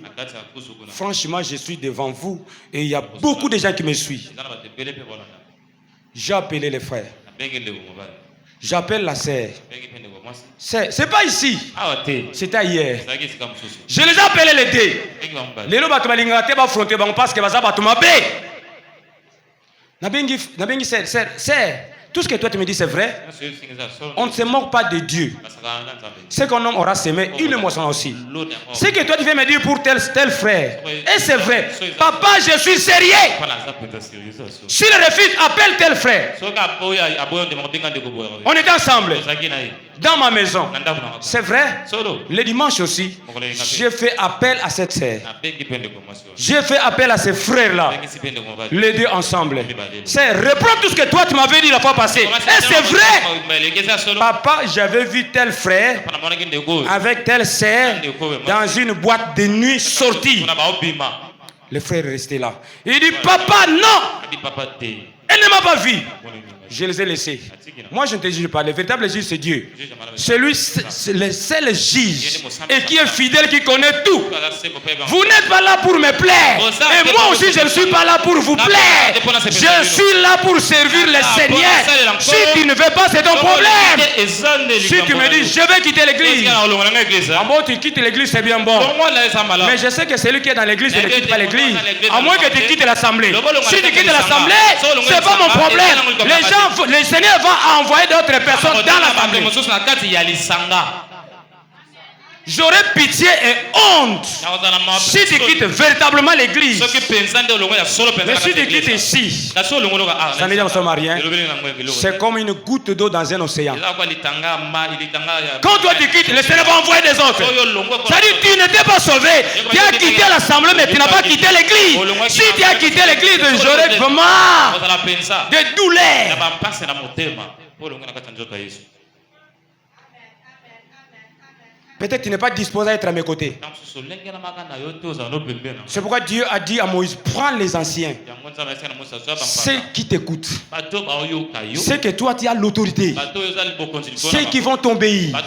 Franchement, je suis devant vous et il y a beaucoup de gens qui me suivent. J'ai appelé les frères. J'appelle la sœur. C'est pas ici. C'était hier. Je les ai appelés les deux. Les lots batmalinga ba fronté parce que baza batuma be. Nabengi sœur. Tout ce que toi tu me dis c'est vrai. On ne se moque pas de Dieu. Ce qu'un homme aura semé, il le moissonnera aussi. Ce que toi tu viens me dire pour tel frère, et c'est vrai. Papa, je suis sérieux. Si le refuse, appelle tel frère. On est ensemble. Dans ma maison. C'est vrai. Le dimanche aussi, j'ai fait appel à cette sœur. J'ai fait appel à ces frères-là. Les deux ensemble. C'est reprends tout ce que toi tu m'avais dit la fois passée. Et c'est vrai. Papa, j'avais vu tel frère avec telle sœur dans une boîte de nuit sortie. Le frère est resté là. Il dit, papa, non. Elle ne m'a pas vu. Je les ai laissés. Moi, je ne te juge pas. Le véritable juge, c'est Dieu. Celui, c'est le seul juge et qui est fidèle, qui connaît tout. Vous n'êtes pas là pour me plaire. Et moi aussi, je ne suis pas là pour vous plaire. Je suis là pour servir le Seigneur. Si tu ne veux pas, c'est ton problème. Si tu me dis, je vais quitter l'église. En bon, tu quittes l'église, c'est bien bon. Mais je sais que celui qui est dans l'église ne quitte pas l'église. À moins que tu quittes l'assemblée. Si tu quittes l'assemblée, c'est pas mon problème. Les gens, le Seigneur va envoyer d'autres personnes dans l'assemblée. J'aurais pitié et honte si tu quittes véritablement l'église. Mais si tu quittes ici, ça veut dire qu'on rien. C'est comme une goutte d'eau dans un océan. Quand toi tu quittes, le Seigneur va envoyer des autres. C'est-à-dire que tu n'étais pas sauvé. Tu as quitté l'assemblée, mais tu n'as pas quitté l'église. Si tu as quitté l'église, j'aurais vraiment des douleurs. Peut-être tu n'es pas disposé à être à mes côtés. C'est pourquoi Dieu a dit à Moïse, prends les anciens, ceux qui t'écoutent, ceux que toi tu as l'autorité, ceux qui vont t'obéir,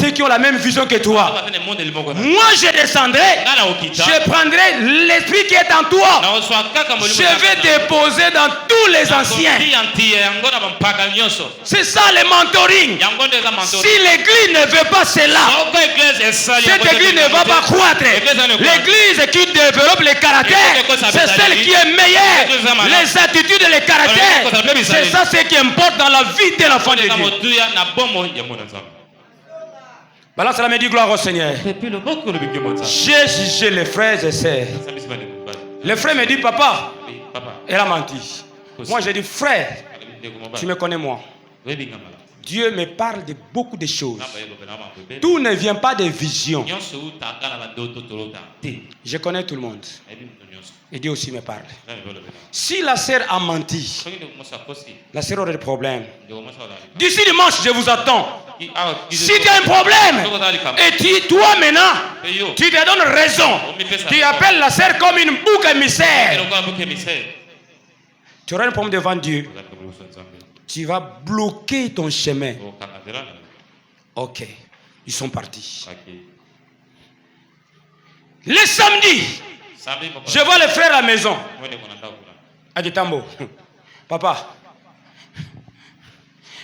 ceux qui ont la même vision que toi. Moi je descendrai, je prendrai l'esprit qui est en toi, je vais déposer dans tous les anciens. C'est ça le mentoring. Si l'église ne veut pas cela, cette église ne va pas croître. L'église qui développe les caractères, c'est celle qui est meilleure. Les attitudes et les caractères, c'est ça ce qui importe dans la vie de l'enfant de Dieu. Balance la main, dit gloire au Seigneur. J'ai jugé les frères et sœurs. Le frère me dit, papa, elle a menti. Moi j'ai dit, frère, tu me connais moi. Dieu me parle de beaucoup de choses. Tout ne vient pas de visions. Je connais tout le monde. Et Dieu aussi me parle. Si la sœur a menti, la sœur aurait des problèmes. D'ici dimanche, je vous attends. Si tu as un problème, et toi maintenant, tu te donnes raison. Tu appelles la sœur comme une bouc émissaire. Tu auras un problème devant Dieu. Tu vas bloquer ton chemin. Ok, ils sont partis. Le samedi, je vois les frères à la maison. Aditambo, papa,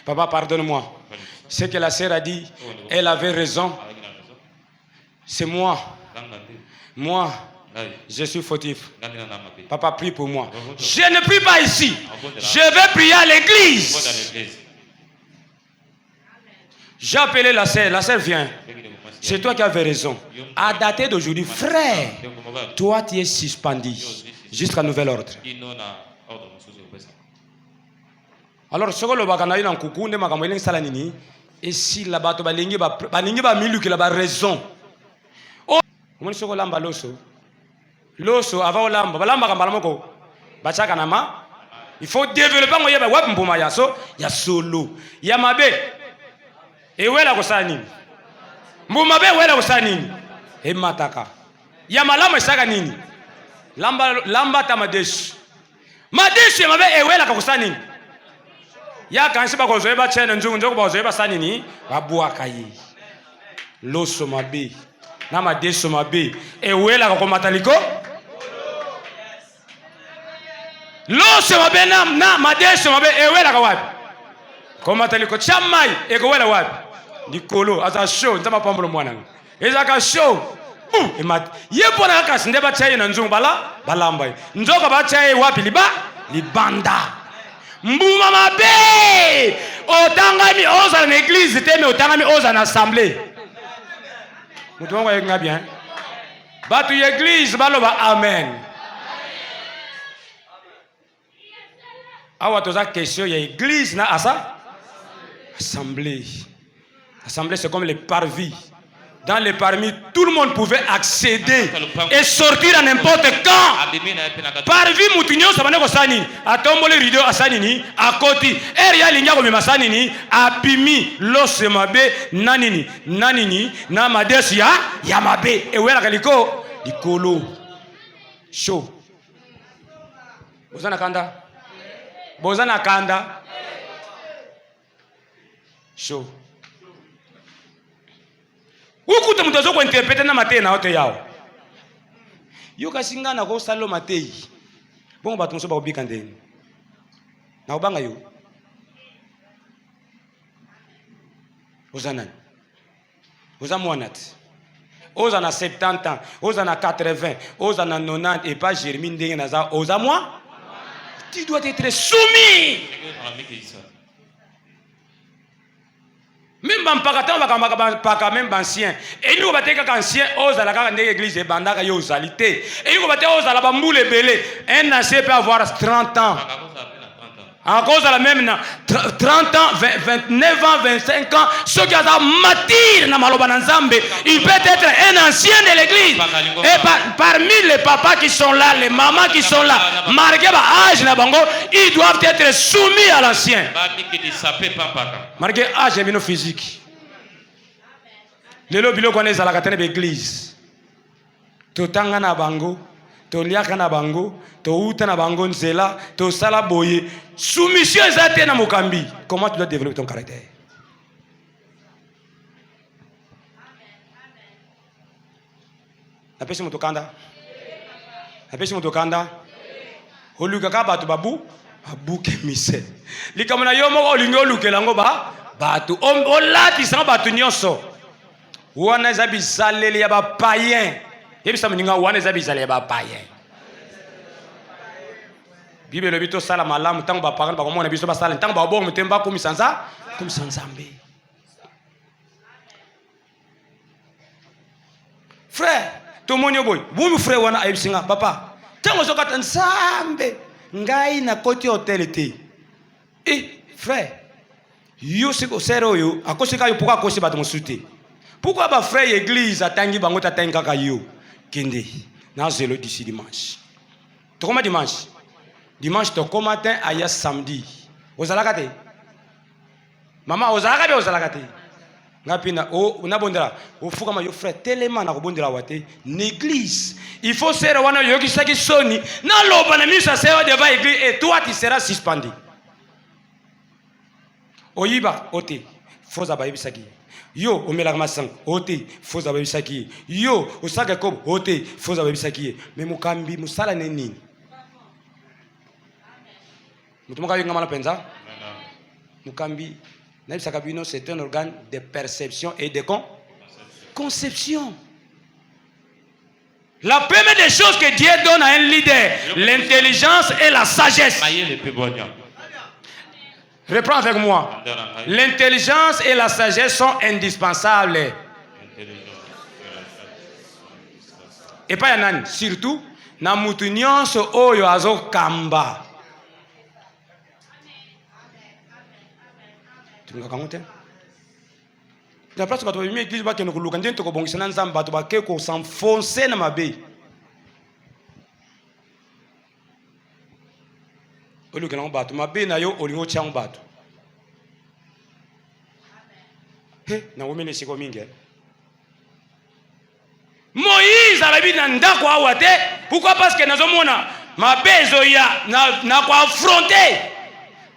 pardonne-moi. Ce que la sœur a dit, elle avait raison. C'est moi. Moi, je suis fautif. Papa, prie pour moi. Je ne prie pas ici. Je vais prier à l'église. J'ai appelé la sœur. La sœur vient. C'est toi qui avais raison. À dater d'aujourd'hui, frère, toi tu es suspendu jusqu'à nouvel ordre. Alors ce que le bagana ina kuku nde makambo elengi sala nini et si la bato balingi ba miluki la ba raison oh omoni soko lamba loso ava olamba balamba kambala moko bachaka nama il faut développer ngo yeba wap mbuma ya solo ya mabe ewela kosala nini mbuma be wela kosala nini e mataka ya malamu esaka nini lamba ta madeshi mabe ewela kosala nini ya kansi bakozoyeba chene nzungu njoko bakozoyeba sala nini babwaka ye loso mabe na madeshi mabe ewela komata liko loso mabe na madeshi mabe ewela wapi komata liko chamai ekowela wapi likolo aza show nzama pambulo mwana ezaka show emat yepona kaka sinde bachaye na nzungu balamba nzoka bachaye wapi libanda mbuma mabe otangami oza na église te me otangami oza na assemblée mutu wangu ayenga bien batu l'église baloba amen awa toza question ya église na assemblée c'est comme les parvis. Dans les parvis, tout le monde pouvait accéder et sortir à n'importe quand. Parvis moutinyo sabane ko sani, atombole rideau asanini, akoti, eria linga ko mema sanini, abimi lose mabe nanini, na madesi ya mabe, ewela kaliko likolo. Show. Bozana kanda. Show. Ukuta mtu azo ko interpréter na matei na hote yao. Yo kasinga na ko salo matei. Bongo bato moso ba obika ndeni. Na obanga yo. Ozana. Ozamwanat. Ozana 70 ans, ozana 80, ozana 90 et pas Jérémie ndenge naza ozamwa. Tu dois être soumis. Même bampakata bakambaka même ancien et nous bateka ancien ozala kaka ndenge église ebandaka yo ozalité et nous bateka ozala bambule belé un ancien peut avoir 30 ans à cause de la même 30 ans 29 ans 25 ans ceux qui ont matir na maloba na nzambe il peut être un ancien de l'église et parmi les papas qui sont là les mamans qui sont là marqué ba âge na bango ils doivent être soumis à l'ancien marqué âge et bino physique lelo bilo connaît la katene l'église totanga na bango toliaka na bango touta na bango nzela tosala boye soumission ezate na mokambi. Comment tu dois développer ton caractère? Napesi motokanda olukaka bato babuke mise likambo na yo moko olingi olukela ngo bato olatisa bato nyonso wana eza bizaleli ya bapayen yebisa moninga wana eza bizaleli ya bapayen Bible le bito sala malamu tango ba parole ba komona biso ba sala tango ba bongo mutemba komisa nzambe. Frère, to monyo boy, bu frère wana ayibsinga papa. Tango zokata nzambe ngai na koti hotel te. Frère, yo siko sero yo akosika yo pourquoi akosi bato mosuté. Pourquoi ba frère église atangi bango tatangi kaka yo kende na zelo d'ici dimanche. To koma dimanche toko matin aya samedi ozalaka te mama ozalaka be ozalaka te ngapina o unabondela ofukama yo frère telema na kobondela wate l'église il faut sera wana yo kisaki soni na loba na misa sera devant église et toi tu seras suspendu oyiba ote foza ba yibisaki yo omelaka masang ote foza ba yibisaki yo osaka kob ote foza ba yibisaki mais mukambi musala nini Mukambi, c'est un organe de perception et de conception. La première des choses que Dieu donne à un leader, l'intelligence et la sagesse. Reprends avec moi. L'intelligence et la sagesse sont indispensables. Et pas yanan, surtout, na mutu nyonso oyo azo kamba. Tu me racontes? La place où tu vas église, tu vas nous candider, tu vas bongiser dans zamba, tu vas que s'enfoncer dans ma baie. Au lieu que l'on batte, ma baie n'a eu au lieu de tiens batte. Hé, n'a pas mis comme mingue. Moïse a la vie dans d'ako awate. Pourquoi? Parce que nous avons ma baie zoya n'a pas affronté.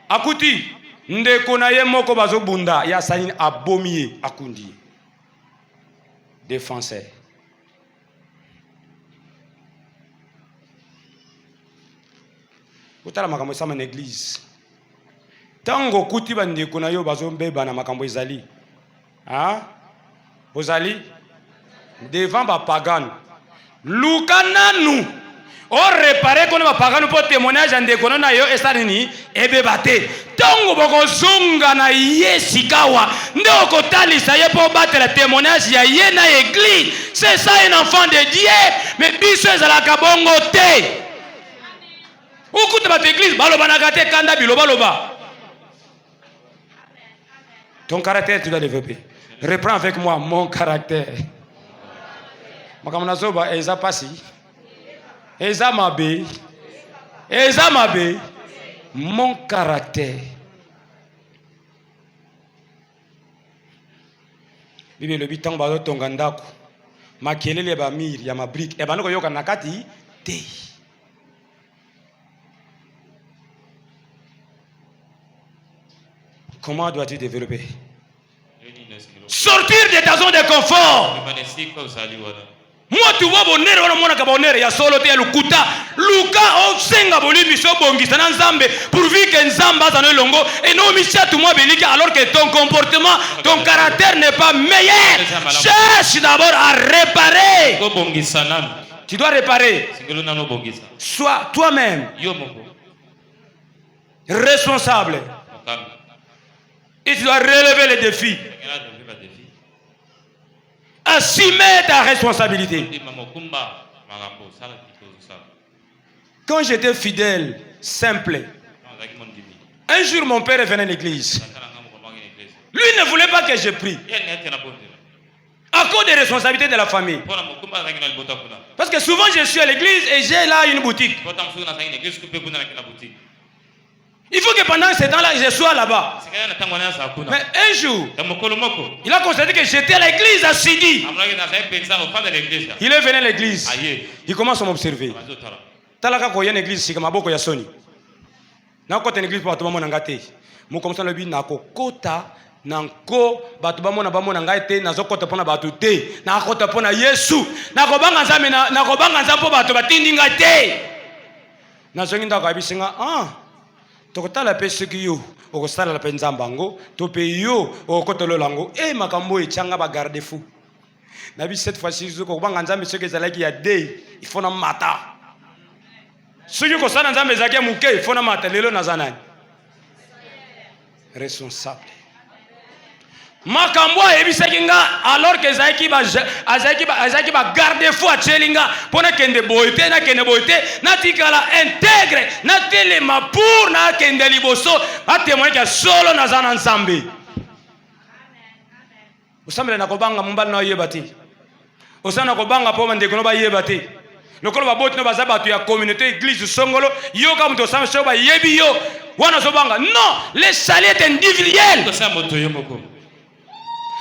Akuti. Ndeko na ye moko bazo bunda ya sani abomiye akundi défenseur utala makambo sama na église tango kuti ba ndeko na yo bazo mbeba na makambo ezali bozali devant ba pagan lukananu o réparer kono ba pagan pour témoignage ndeko na yo esanini ebebate tongo boko zunga na yesikawa ndoko talisa ye pour battre le témoignage ya ye na église. C'est ça un enfant de Dieu, mais biso ezalaka bongo te. Ukuta ba église baloba na gate kanda biloba loba. Ton caractère tu dois développer. Reprends avec moi mon caractère. Makamana zoba eza pasi. Eza mabe. Eza mabe. Mon caractère. Bibi le bitan ba tonga ndako. Makelele ba mir ya mabrique e banoko yoka nakati te. Comment dois-tu développer? Sortir de ta zone de confort. Moi tu vois bonheur wana mona ka bonheur ya solo te lukuta luka o senga bolimi so bongisa na nzambe pourvu que nzamba za no longo et non micha tout moi belika alors que ton comportement ton caractère n'est pas meilleur. Cherche d'abord à réparer. Tu dois réparer. Sois toi-même responsable et tu dois relever les défis. Assumer ta responsabilité. Quand j'étais fidèle, simple, un jour mon père est venu à l'église. Lui ne voulait pas que je prie. À cause des responsabilités de la famille. Parce que souvent je suis à l'église et j'ai là une boutique. Il faut que pendant ce temps-là, je sois là-bas. Mais un jour, il a constaté que j'étais à l'église à Sidi. Il est venu à l'église. Il commence à m'observer. Talaka ko yene église sika maboko ya soni. Na ko ten église pour mona ngate. Mo comme ça le bi na ko kota nanko batu bamona bamona ngate na zokota pona batu te. Na kota pona Yesu. Na ko banga nzambe na ko banga nzambe batu batindi ngate. Na zongi ndako abisinga tokotala pe soki yo okosala la pe nzambango to pe yo okotololango makambo echanga ba garde fou na bi cette fois-ci ko banga nzambe soki ezalaki ya day il faut na mata soki ko sana nzambe ezaki muke il faut na mata lelo nazanani responsable makambo ebisaki nga alors que ezaki ba garde fou a chelinga pona kende boite na kende boite na tikala intègre na telema pour na kende liboso a témoigner que solo na zana nzambe. Usambele na kobanga mumbali na yebati osana kobanga po mandeko no ba yebati lokolo ba boti no baza batu ya communauté église songolo yo ka muto sama so ba yebi yo wana so banga non les salut est individuel.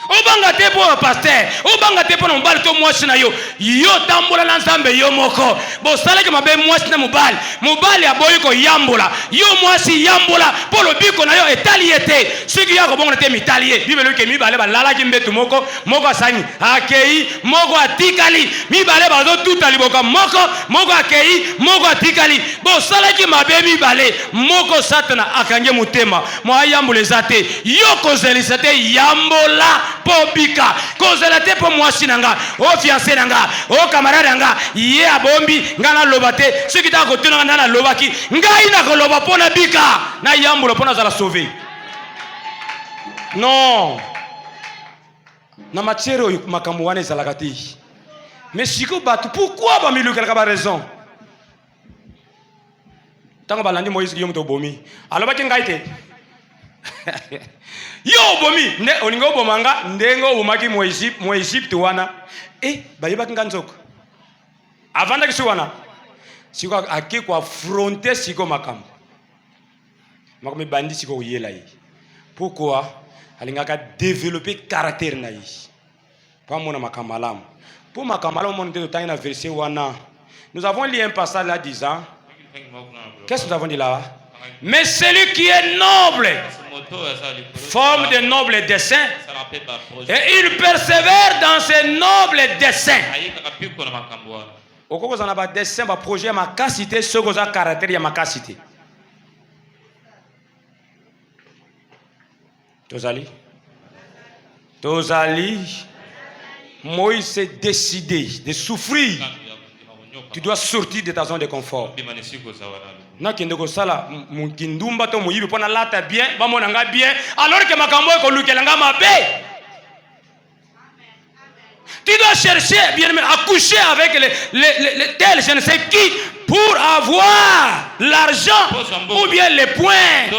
Obanga te pour pasteur, obanga te pour mbali to mwasi na yo. Yo tambola na nzambe yo moko. Bo sala ke mabe mwasi na mubali. Mubali aboyi ko yambola. Yo mwasi yambola polo biko na yo etaliete. Siki yako bongo te mitalie. Bibelo ke mibale ba lala ki mbetu moko, moko asani. Akei, moko atikali. Mibale ba zo tuta liboka moko akei, moko atikali. Bo sala ki mabe mibale, moko satana akange mutema. Mo ayambole zate. Yo ko zelisate yambola. Pobika kozela te po mwasi nanga o fiancé nanga o camarade nanga ye abombi ngana lobate soki ta ko tuna ngana lobaki ngai na ko loba pona bika na yambulo pona za la sauver non na matière makambo wana ezalaka te mais siko batu pourquoi ba miluka ba raison tango balandi Moïse yo muto bomi alobaki ngai te Yo bomi ne olingo bomanga ndengo umaki mo Egypte wana bayeba kinganzoko avanda kisuwana siko akiko affronter siko makambo makomi bandi siko yela yi pourquoi alingaka développer caractère na yi pas mona makamalamu pour makamalamu mon de temps na verset wana nous avons lu un passage là disant qu'est-ce que nous avons dit là? Mais celui qui est noble forme de nobles desseins et il persévère dans ses nobles desseins. Au cours de nos desseins, nos projets, ma capacité, ce que j'ai caractère, ma capacité. Tozali, Moïse s'est décidé de souffrir. Tu dois sortir de ta zone de confort. Nakende ko sala mukindumba to muyibi pona lata bien bamona nga bien alors que makambo ko lukelanga mabe. Tu dois chercher bien accoucher avec les tels je ne sais qui pour avoir l'argent ou bien les points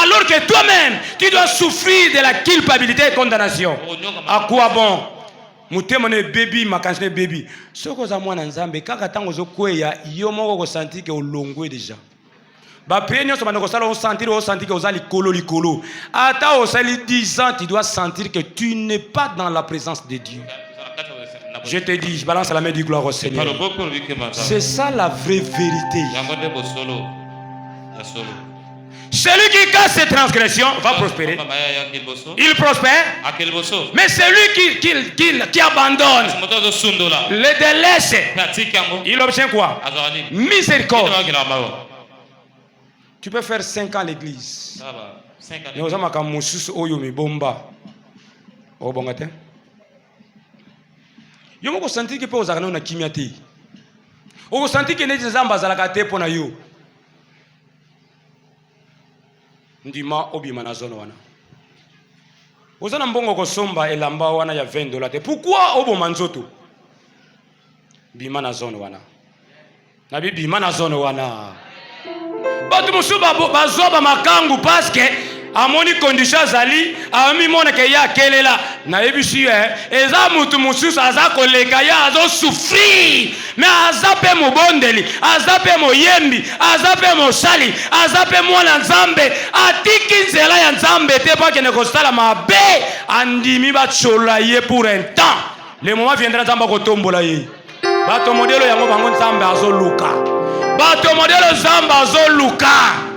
alors que toi-même tu dois souffrir de la culpabilité et condamnation. À quoi bon? Mutemone baby makansne baby soko za mwana nzambe kaka tango zo kweya yo moko ko sentir que olongwe déjà ba penyo so banoko sala on sentir que ozali likolo ata osali 10 ans tu dois sentir que tu n'es pas dans la présence de Dieu. Je te dis, je balance la main du gloire au Seigneur. C'est ça la vraie vérité. Celui qui casse ses transgressions va prospérer. Il prospère. Mais celui qui abandonne, le délaisse, il obtient quoi? Miséricorde. Tu peux faire 5 ans à l'église. Yo moko sentir que pe ozakana na kimia te. Oko sentir que neti nzamba zalaka te pona yo. Ndima obima na zone wana. Ozana mbongo ko somba elamba wana ya $20 te. Pourquoi oboma nzoto? Bima na zone wana. Na bima na zone wana. Batu musuba bazoba makangu parce que amoni condition zali ami mona ke ya kelela na ebishi eza mutu mususu aza koleka ya azo souffrir mais azape mobondeli azape moyembi azape mosali azape mwana nzambe atiki nzela ya nzambe te pa kene kosala mabe andimi ba chola ye pour un temps le moment viendra nzamba ko tombola ye bato modelo yango bango nzambe azo luka bato modelo nzamba azo luka.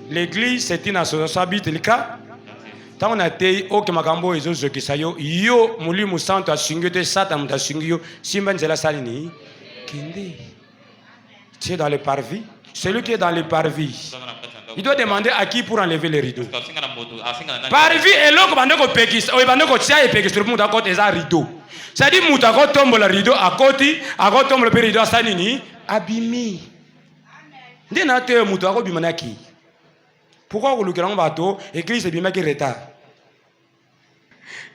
L'église c'est une association biblica. Tant on a été au Kemagambo et aux Kisayo, yo mulimu santo asingyote sata mtasingyo simba nzela salini kende. Tu es dans le parvis. Celui qui est dans le parvis, il doit demander à qui pour enlever les rideaux. Parvis et l'autre bandeko pekis, ou bandeko tia et pekis sur le monde à côté des rideaux. C'est-à-dire moutako tombe le rideau à côté tombe le rideau à salini abimi. Pourquoi vous le grands bateau église est bien qui retard?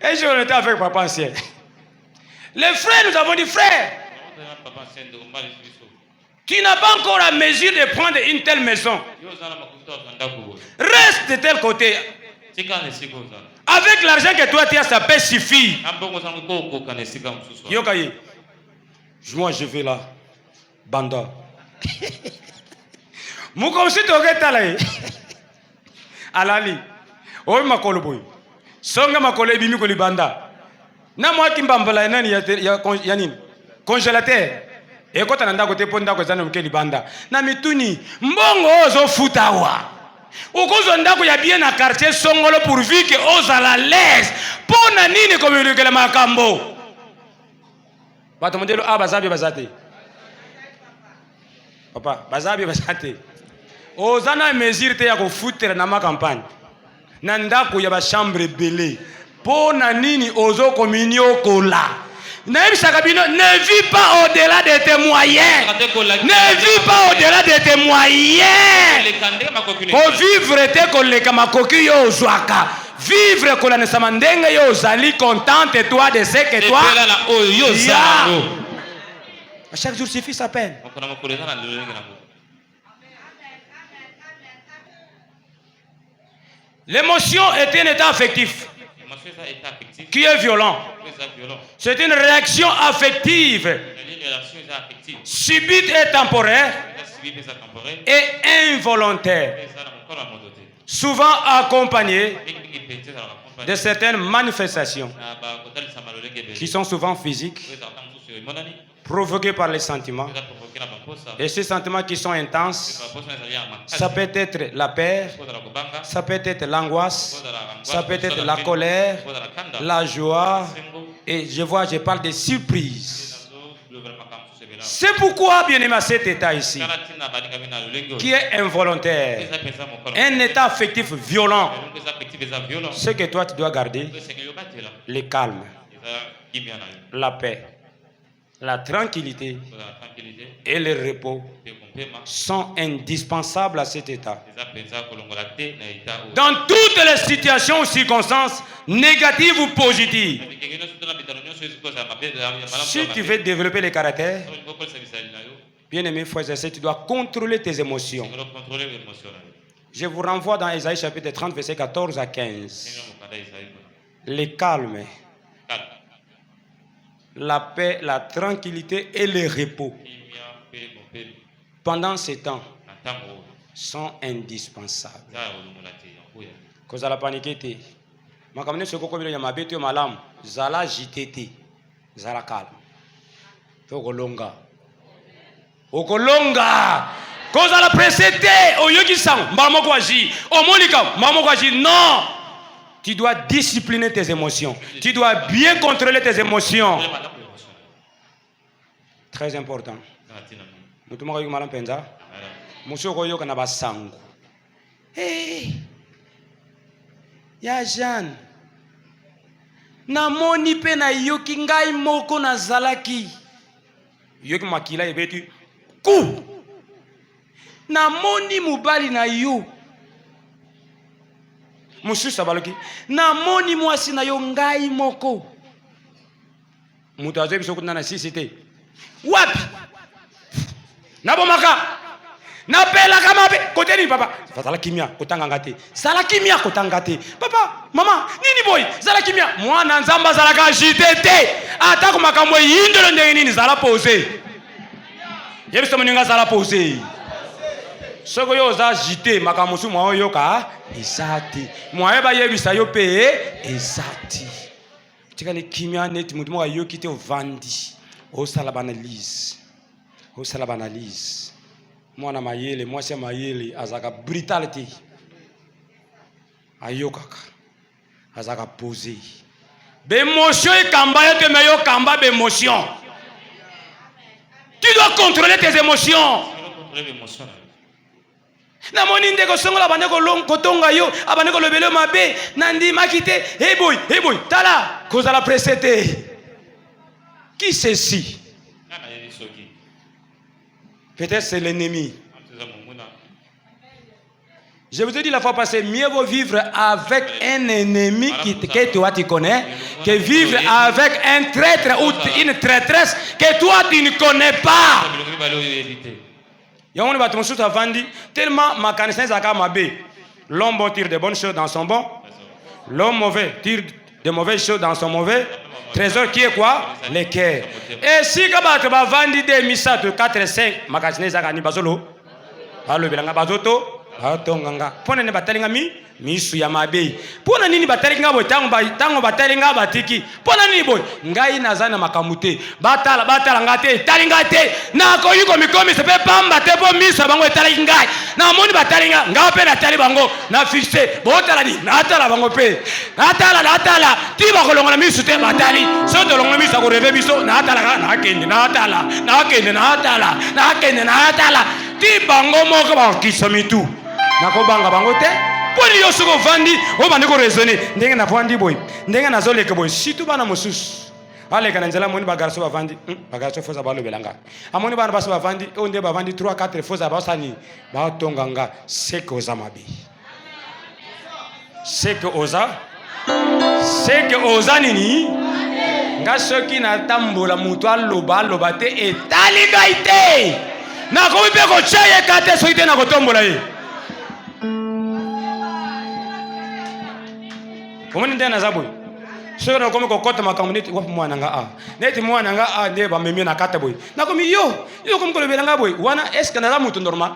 Et je l'étais avec papa ancien. Les frères, nous avons dit frères, tu n'as pas encore la mesure de prendre une telle maison. Reste de tel côté. Avec l'argent que toi tu as, ça peut suffire. Yokaye. Moi je vais là. Banda. Mukomsi toke talaye. Alali. Oy makolo boy. Songa makolo ebimi ko libanda. Na mwa kimbambala nani ya nini? Congélateur. Et quand on a côté ponda ko zana mke libanda. Na mituni mbongo ozo futawa. Okozo ndako ya bien na quartier songolo pourvu que oza la l'aise. Pona nini communiquer makambo. Bato modelo abazabi bazate. Papa, bazabi basate. Ozana mesure te ya ko foutre na ma campagne. Na ndako ya ba chambre belé. Pona nini ozo communion kola. Ne vis pas au-delà de tes moyens. Ne vis pas au-delà de tes moyens. Pour vivre te koleka makoki yo ozwaka. Vivre kolane samandenge yo ozali contente toi de ce que toi. À chaque jour suffit sa peine. L'émotion est un état affectif qui est violent. C'est une réaction affective subite et temporaire et involontaire, souvent accompagnée de certaines manifestations qui sont souvent physiques, provoquées par les sentiments. Et ces sentiments qui sont intenses, ça peut être la peur, ça peut être l'angoisse, ça peut être la colère, la joie, et je parle de surprise. C'est pourquoi, bien aimé, cet état ici, qui est involontaire, un état affectif violent, ce que toi tu dois garder, le calme, la paix, la tranquillité et le repos sont indispensables à cet état. Dans toutes les situations ou circonstances, négatives ou positives, si tu veux développer le caractère, bien aimé frères et sœurs, tu dois contrôler tes émotions. Je vous renvoie dans Ésaïe chapitre 30, verset 14 à 15. Le calme, la paix, la tranquillité et le repos pendant ces temps sont indispensables. Cause à la paniquer, ma kamine soko ko ya mabeto malam zala jitete zala calme. Okolonga cause à la précédé oyoki sang mbamo kwaji omolika mbamo kwaji non. Tu dois discipliner tes émotions. Tu dois bien contrôler tes émotions. Très important. Mutu moko malam penza. Muso ko yoka na basangu. Hey. Ya Jeanne. Na moni pe na yoki ngai moko na zalaki. Yoki makila ebetu. Ku. Na moni mubali na yo. Mususa baloki na moni mwasi na yo ngai moko mutu azo biso kuna na sisite wapi na bomaka na pela kama be kote ni papa fatala kimia kotanga ngate sala kimia kotanga te papa mama nini boy sala kimia mwana nzamba sala ka jitete atako makambo yindolo ndenge nini sala pose yebiso moninga sala pose soko yo za jite makamusu mwa yoka ezati mwa eba yebisa yo pe ezati tikane kimia net mutu mwa yoki te ovandi o sala banalise mwana mayele mwasi mayele azaka brutality ayokaka azaka posé bémotion et kamba yo te meyo kamba bémotion. Tu dois contrôler tes émotions. Na moni ndeko songola bandeko kotonga yo abandeko lobelo mabe nandi makite hey boy tala cause la précédé qui c'est ci peut-être c'est l'ennemi. Je vous ai dit la fois passée, mieux vaut vivre avec un ennemi que toi tu connais que vivre avec un traître ou une traîtresse que toi tu ne connais pas. Yawon va se vandi tellement ma connaissance a kamabé. L'homme bon tire de bonnes choses dans son bon, l'homme mauvais tire de mauvaises choses dans son mauvais. Trésor qui est quoi? Le cœur. Et si kabato va vendre des misato 4 5 magasins za kani bazolo. Balo belanga bazoto, batonganga. Pona ne batalinga misu ya mabe. Pona nini batalinga boy tango batalinga batiki. Pona nini boy? Ngai nazana makamute. Batala ngate, talinga te. Na ko yuko mikomi sepe pamba te po misa bango talinga. Na moni batalinga ngape na tali bango na fixe. Botala ni natala bango pe. Natala ti ba ko longola misu te batali. So to longola misu ko reve biso natala na kende natala. Ti bango moko ba kisamitu. Nako banga bango te. Poni yo soko vandi o bande ko raisonner ndenge na vandi boy ndenge na zoleka boy situ bana mususu ale kana nzela moni bagarso ba vandi bagarso foza balo belanga amoni bana baso ba vandi o nde ba vandi 3 4 foza ba sani ba tonganga seko za mabi seko oza nini nga soki na tambola mutu aloba te etaliga ite na ko be ko chaye kate soki te na ko tombola ye. omoni nde naza boye soki nakomi kokota makambo neti wapi mwana nga a neti mwana nga a nde bamemi na kata boye nakomi yo komi kolobela nga boye wana eske naza mutu normal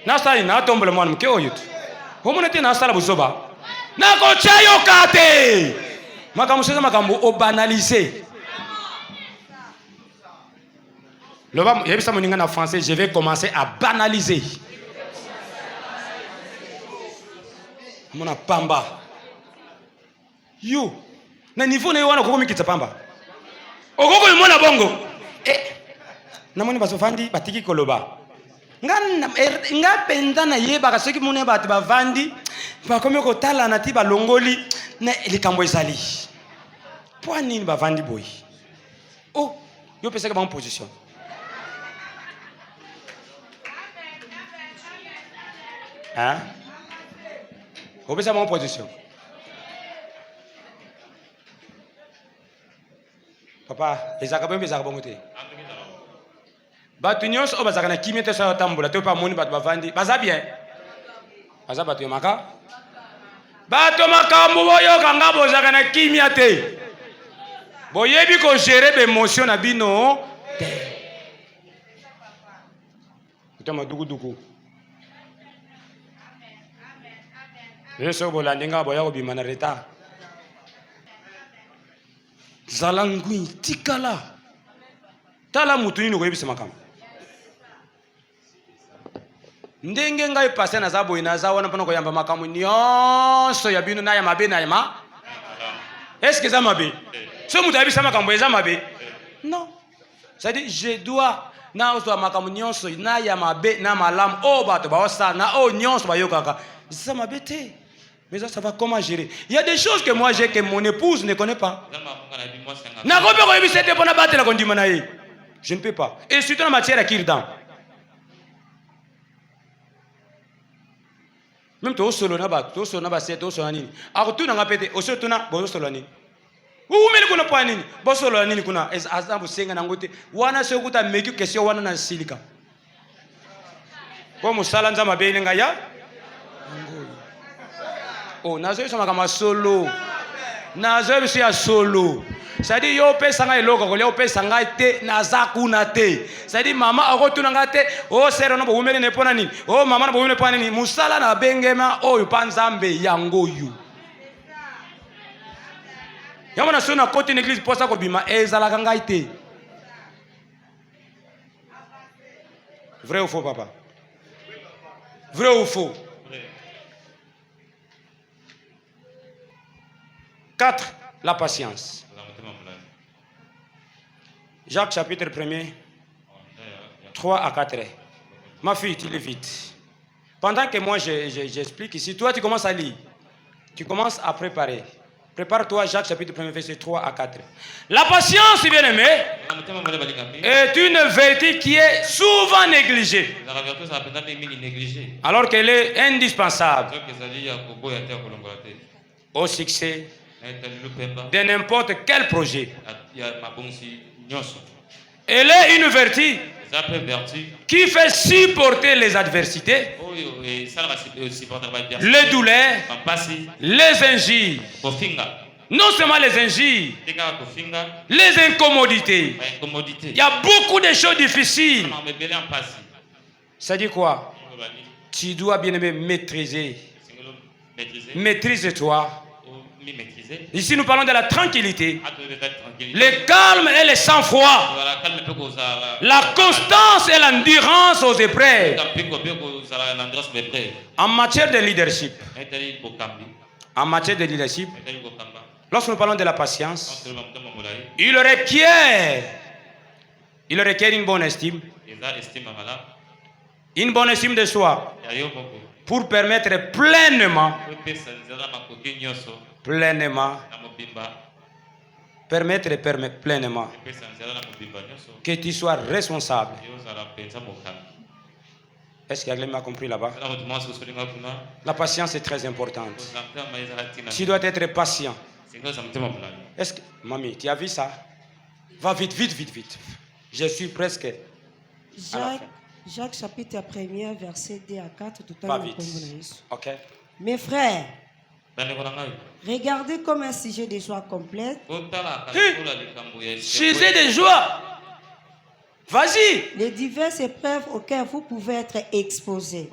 nasala natombola mwana moke oyo te omoni te nasala buzoba nakotya yoka te makambo soza makambo obanalise loba yebisa moninga na français je vais commencer à banaliser mona pamba yo na niveau na yo wana kokomikitsa pamba okoko mona bongo namoni bazovandi batiki koloba nga penza na yebaka soki mona bato bavandi bakomi kotalana ti balongoli na likambo ezali mpo nini bavandi boye yo pesaka bango position opesa bango position papa ezalaka bongo ezalaka bongo te bato nyonso oyo bazalaka na kimia te soki otambola te mpe amoni bato bavandi baza bien baza bato yomaka bato makambo boyoka nga bozalaka na kimia te boyebi kogere baémotion na bino te otama dukuduku yeso bolandi nga boya kobima na retard zala ngwi tikala tala mutu nini koyebisa makambo ndenge ngai pase naza boye naza wana mpona koyamba makambo nyonso ya bino na ya mabe na yama eske eza mabe so mutu ayebisa makambo eza mabe non c'est-à-dire je dois nazwa makambo nyonso na ya mabe na malamu oyo bato baosala na oyo nyonso bayokaka eza mabe te. Mais ça va comment gérer? Il y a des choses que moi j'ai que mon épouse ne connaît pas. Je ne peux pas. Et surtout en matière à kirdan. Même toi, solo naba, toi solo naba, c'est toi solo nini. Alors tout n'a pas été. Au solo na, bon solo nini. Ou mais le kuna pas nini. Bon solo nini kuna. Es azam busenga nangote. Wana se okuta meki question wana na silika. Bon musala nzama be nenga ya. Nazo yosama kama solo. Nazo yosu ya solo. C'est-à-dire yo pesa nga eloko ko yo pesa nga te naza kuna te. C'est-à-dire mama akotuna nga te sero no boumele ne pona nini. Mama no boumele pona nini. Musala na bengema oyo pa nzambe yango yu. Yamona sona côté l'église posa ko bima ezala nga te. Vrai ou faux papa? Vrai ou faux? 4. La patience. Jacques chapitre 1er, 3 à 4. Ma fille, tu lis vite. Pendant que moi j'explique ici, toi tu commences à lire. Tu commences à préparer. Prépare-toi, Jacques chapitre 1er, verset 3 à 4. La patience, bien aimé, est une vertu qui est souvent négligée. Alors qu'elle est indispensable au succès de n'importe quel projet. Elle est une vertu qui fait supporter les adversités, les douleurs, les injures. Non seulement les injures, les incommodités. Il y a beaucoup de choses difficiles. Ça dit quoi? Tu dois bien aimer maîtriser. Maîtrise-toi. Ici nous parlons de la tranquillité, le calme et le sang-froid, la constance et l'endurance aux épreuves. En matière de leadership, lorsque nous parlons de la patience, il requiert une bonne estime de soi pour permettre pleinement que tu sois responsable. Est-ce que quelqu'un m'a compris là-bas? La patience est très importante. Tu dois être patient. Est-ce que, mamie, tu as vu ça? Va vite, vite, vite, vite. Je suis presque à la fin. Jacques chapitre 1er, verset 2 à 4. Tout à Pas l'heure. vite. Ok. Mes frères, Regardez comme un sujet de joie complète. Sujet de joie. Vas-y. Les diverses épreuves auxquelles vous pouvez être exposés.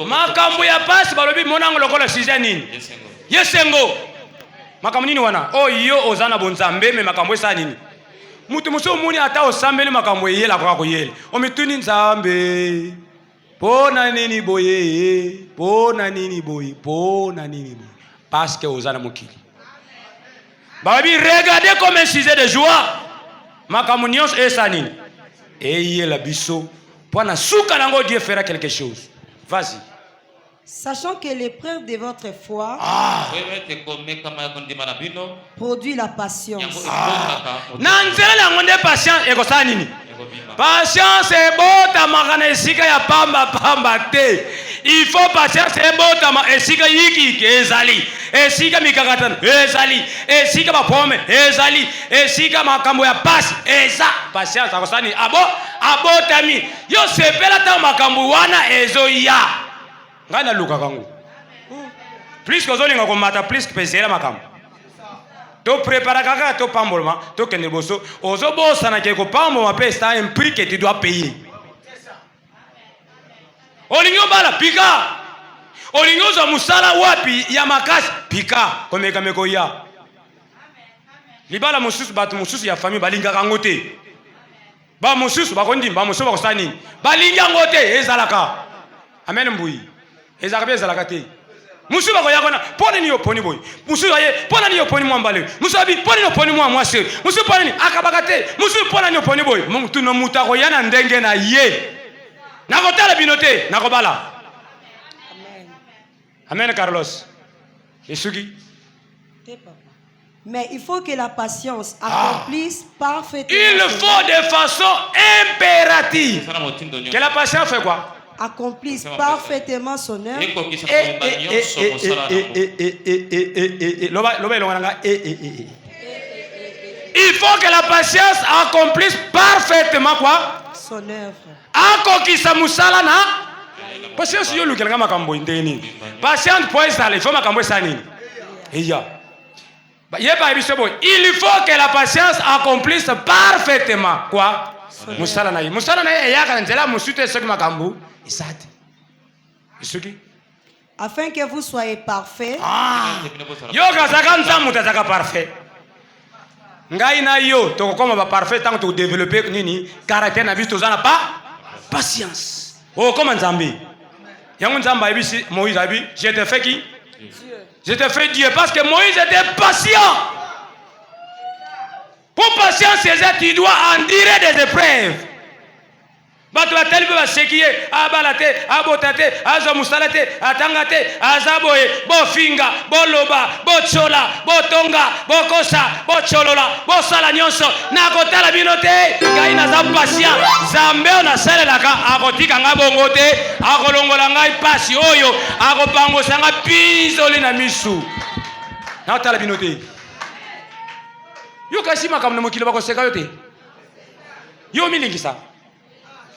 Makambo ya passe balobi monango lokola sujet nini? Yesengo. Makambo nini wana? Oh yo ozana bonzambe me makambo esa nini? Mutu muso muni ata osambeli makambo yela kwa koyele. Omituni nzambe. Pona nini boye? Pona nini boye? Pona nini boye? Parce que ozana mokili. Babi regardez comme un sujet de joie. Makambo nyonso esa nini? Eyela biso. Pona suka nango Dieu fera quelque chose. Vas-y. Sachant que l'épreuve de votre foi produit la patience. Nanzela nango nde patience ekosala nini? Patience ebotamaka esika ya pamba te. Il faut patience ebotama esika yiki ezali. Esika mikakatano ezali. Esika bapome ezali. Esika makambo ya pasi eza. Patience akosala nini? Abotami. Yo sepela ta makambo wana ezoya. Ngana luka kangu. Plus que zolinga komata plus que pesera makambo. To prépara kaka to pambolma to keneboso ozo bosa na ke ko pambo ma pe sta un prix que tu dois payer. Olingo bala pika. Olingo za musala wapi ya makasi pika komeka meko ya. Libala mususu batu mususu ya famille balinga kangote. Ba mususu bakondi ba mususu bakosani. Balinga ngote ezalaka. Amen mbui. Ezakabe ezalaka te. Musu bako yakona pona ni oponi boy. Musu aye pona ni oponi mwambale. Musu abi pona ni oponi mwamwase. Musu pona ni akabakate. Musu pona ni oponi boy. Muntu no mutako yana ndenge na ye. Nakotala binote nakobala. Amen. Amen Carlos. Yesugi. Mais il faut que la patience accomplisse parfaitement. Il faut de façon impérative. Que la patience fait quoi? Accomplisse parfaitement son œuvre. Il faut que la patience accomplisse parfaitement quoi? Son œuvre. Akokisa musala na patience yo lukelanga makambo ndeni. Patience poisale, il faut makambo sanini. Iya. Il faut que la patience accomplisse parfaitement quoi? Musala na. Musala na ya kana nzela musute sok makambo. Isati. Isuki. Afin que vous soyez parfaits. Yo kazaka nzamu tazaka parfait. Ngai na yo tokokoma ba parfait tant que tu développer nini caractère na biso tozana pas patience. Oh comme nzambe. Yango nzamba ibisi Moïse abi, je te fais qui? Dieu. Je te fais Dieu parce que Moïse était patient. Pour patience, tu dois endurer des épreuves. Bato batali ba sekiye abalate abotate azamusalate atangate azaboye bofinga boloba bochola botonga bokosa bocholola bosala nyonso nakotala binote ngai na za patient zambe ona salelaka akotika ngabongo te akolongola ngai pasi oyo akopangosa nga pizoli na misu nakotala binote yo kasi makambo mokili bakoseka yo te yo milingisa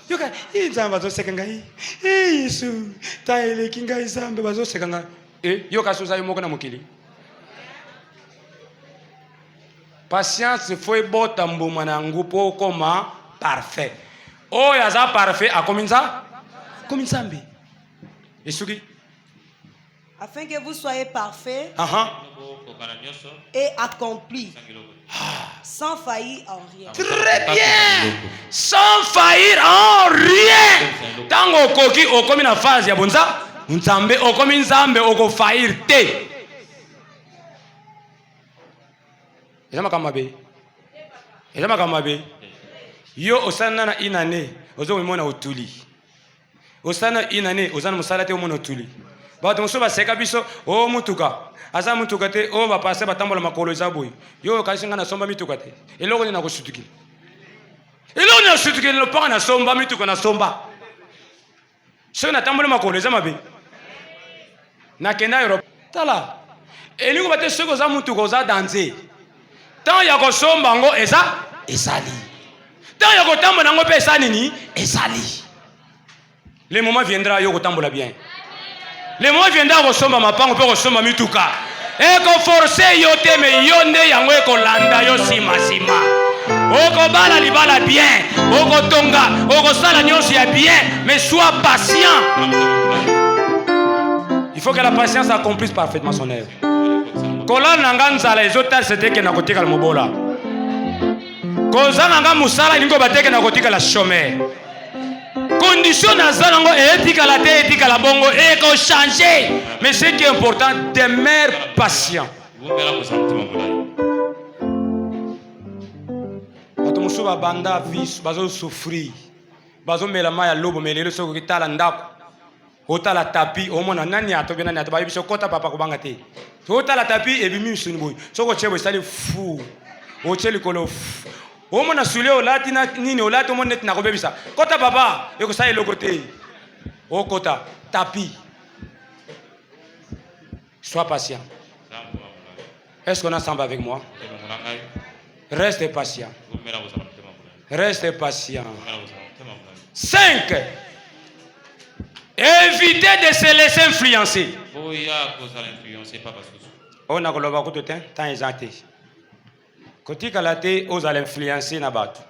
yoka inzamba zoseka ngai Yesu taile kinga izambe bazoseka ngai yoka suza yomoko na mokili patience foi bota mbuma na ngupo koma parfait o yaza parfait akominza kominzambe Yesuki afin que vous soyez parfaits et accomplis sans faillir en rien. Très bien. Sans faillir en rien. Tango koki okomi na phase ya bonza, nzambe okomi nzambe oko faillir te. Ezama kamabe. Ezama kamabe. Yo osana na inane, ozo mona otuli. Osana inane, ozana musala te omona otuli. Ba donc so ba seka biso o mutuka. Aza mutuka te o ba passer batambola makolo ezaboy. Yo kasinga na somba mituka te. Eloko ni na kosutukila. Eloko ni na kosutukila no panga na somba mituka na somba. So na tambola makolo ezamabe. Na kenda Europe. Tala. Elingo bate soko za mutuka oza danser. Tant ya ko somba ngo eza esali. Tant ya ko tambola ngo pe esali nini? Esali. Le moment viendra yo ko tambola bien. Le mois viendra kosomba mapango pe kosomba mituka. Eko forcer yo te me yonde yango eko landa yo sima. Oko bala libala bien, oko tonga, oko sala nyonso ya bien, mais sois patient. Il faut que la patience accomplisse parfaitement son œuvre. Kola nanga nzala ezota seteke na kotika la mobola. Koza nanga musala ningo bateke na kotika la chômeur. Condition nazala ngo etika la te etika la bongo eko changer. Mais ce qui est important, demeure patient. Bato musuba banda vis bazo souffrir. Bazo melama ya lobo melelo soko kitala ndako. Otala tapi omona nani atobe nani atoba biso kota papa kubanga te. Otala tapi ebimi suniboy. Soko chebo sali fou. Ocheli kolo. Omona sule olati na nini olati omona na kobebisa. Kota papa eko sai lokote. O kota tapi. Sois patient. Est-ce qu'on est ensemble avec moi? Reste patient. Reste patient. 5. Évitez de se laisser influencer. On a koloba ko to temps exacté. Kotika la te aux influencer na batu.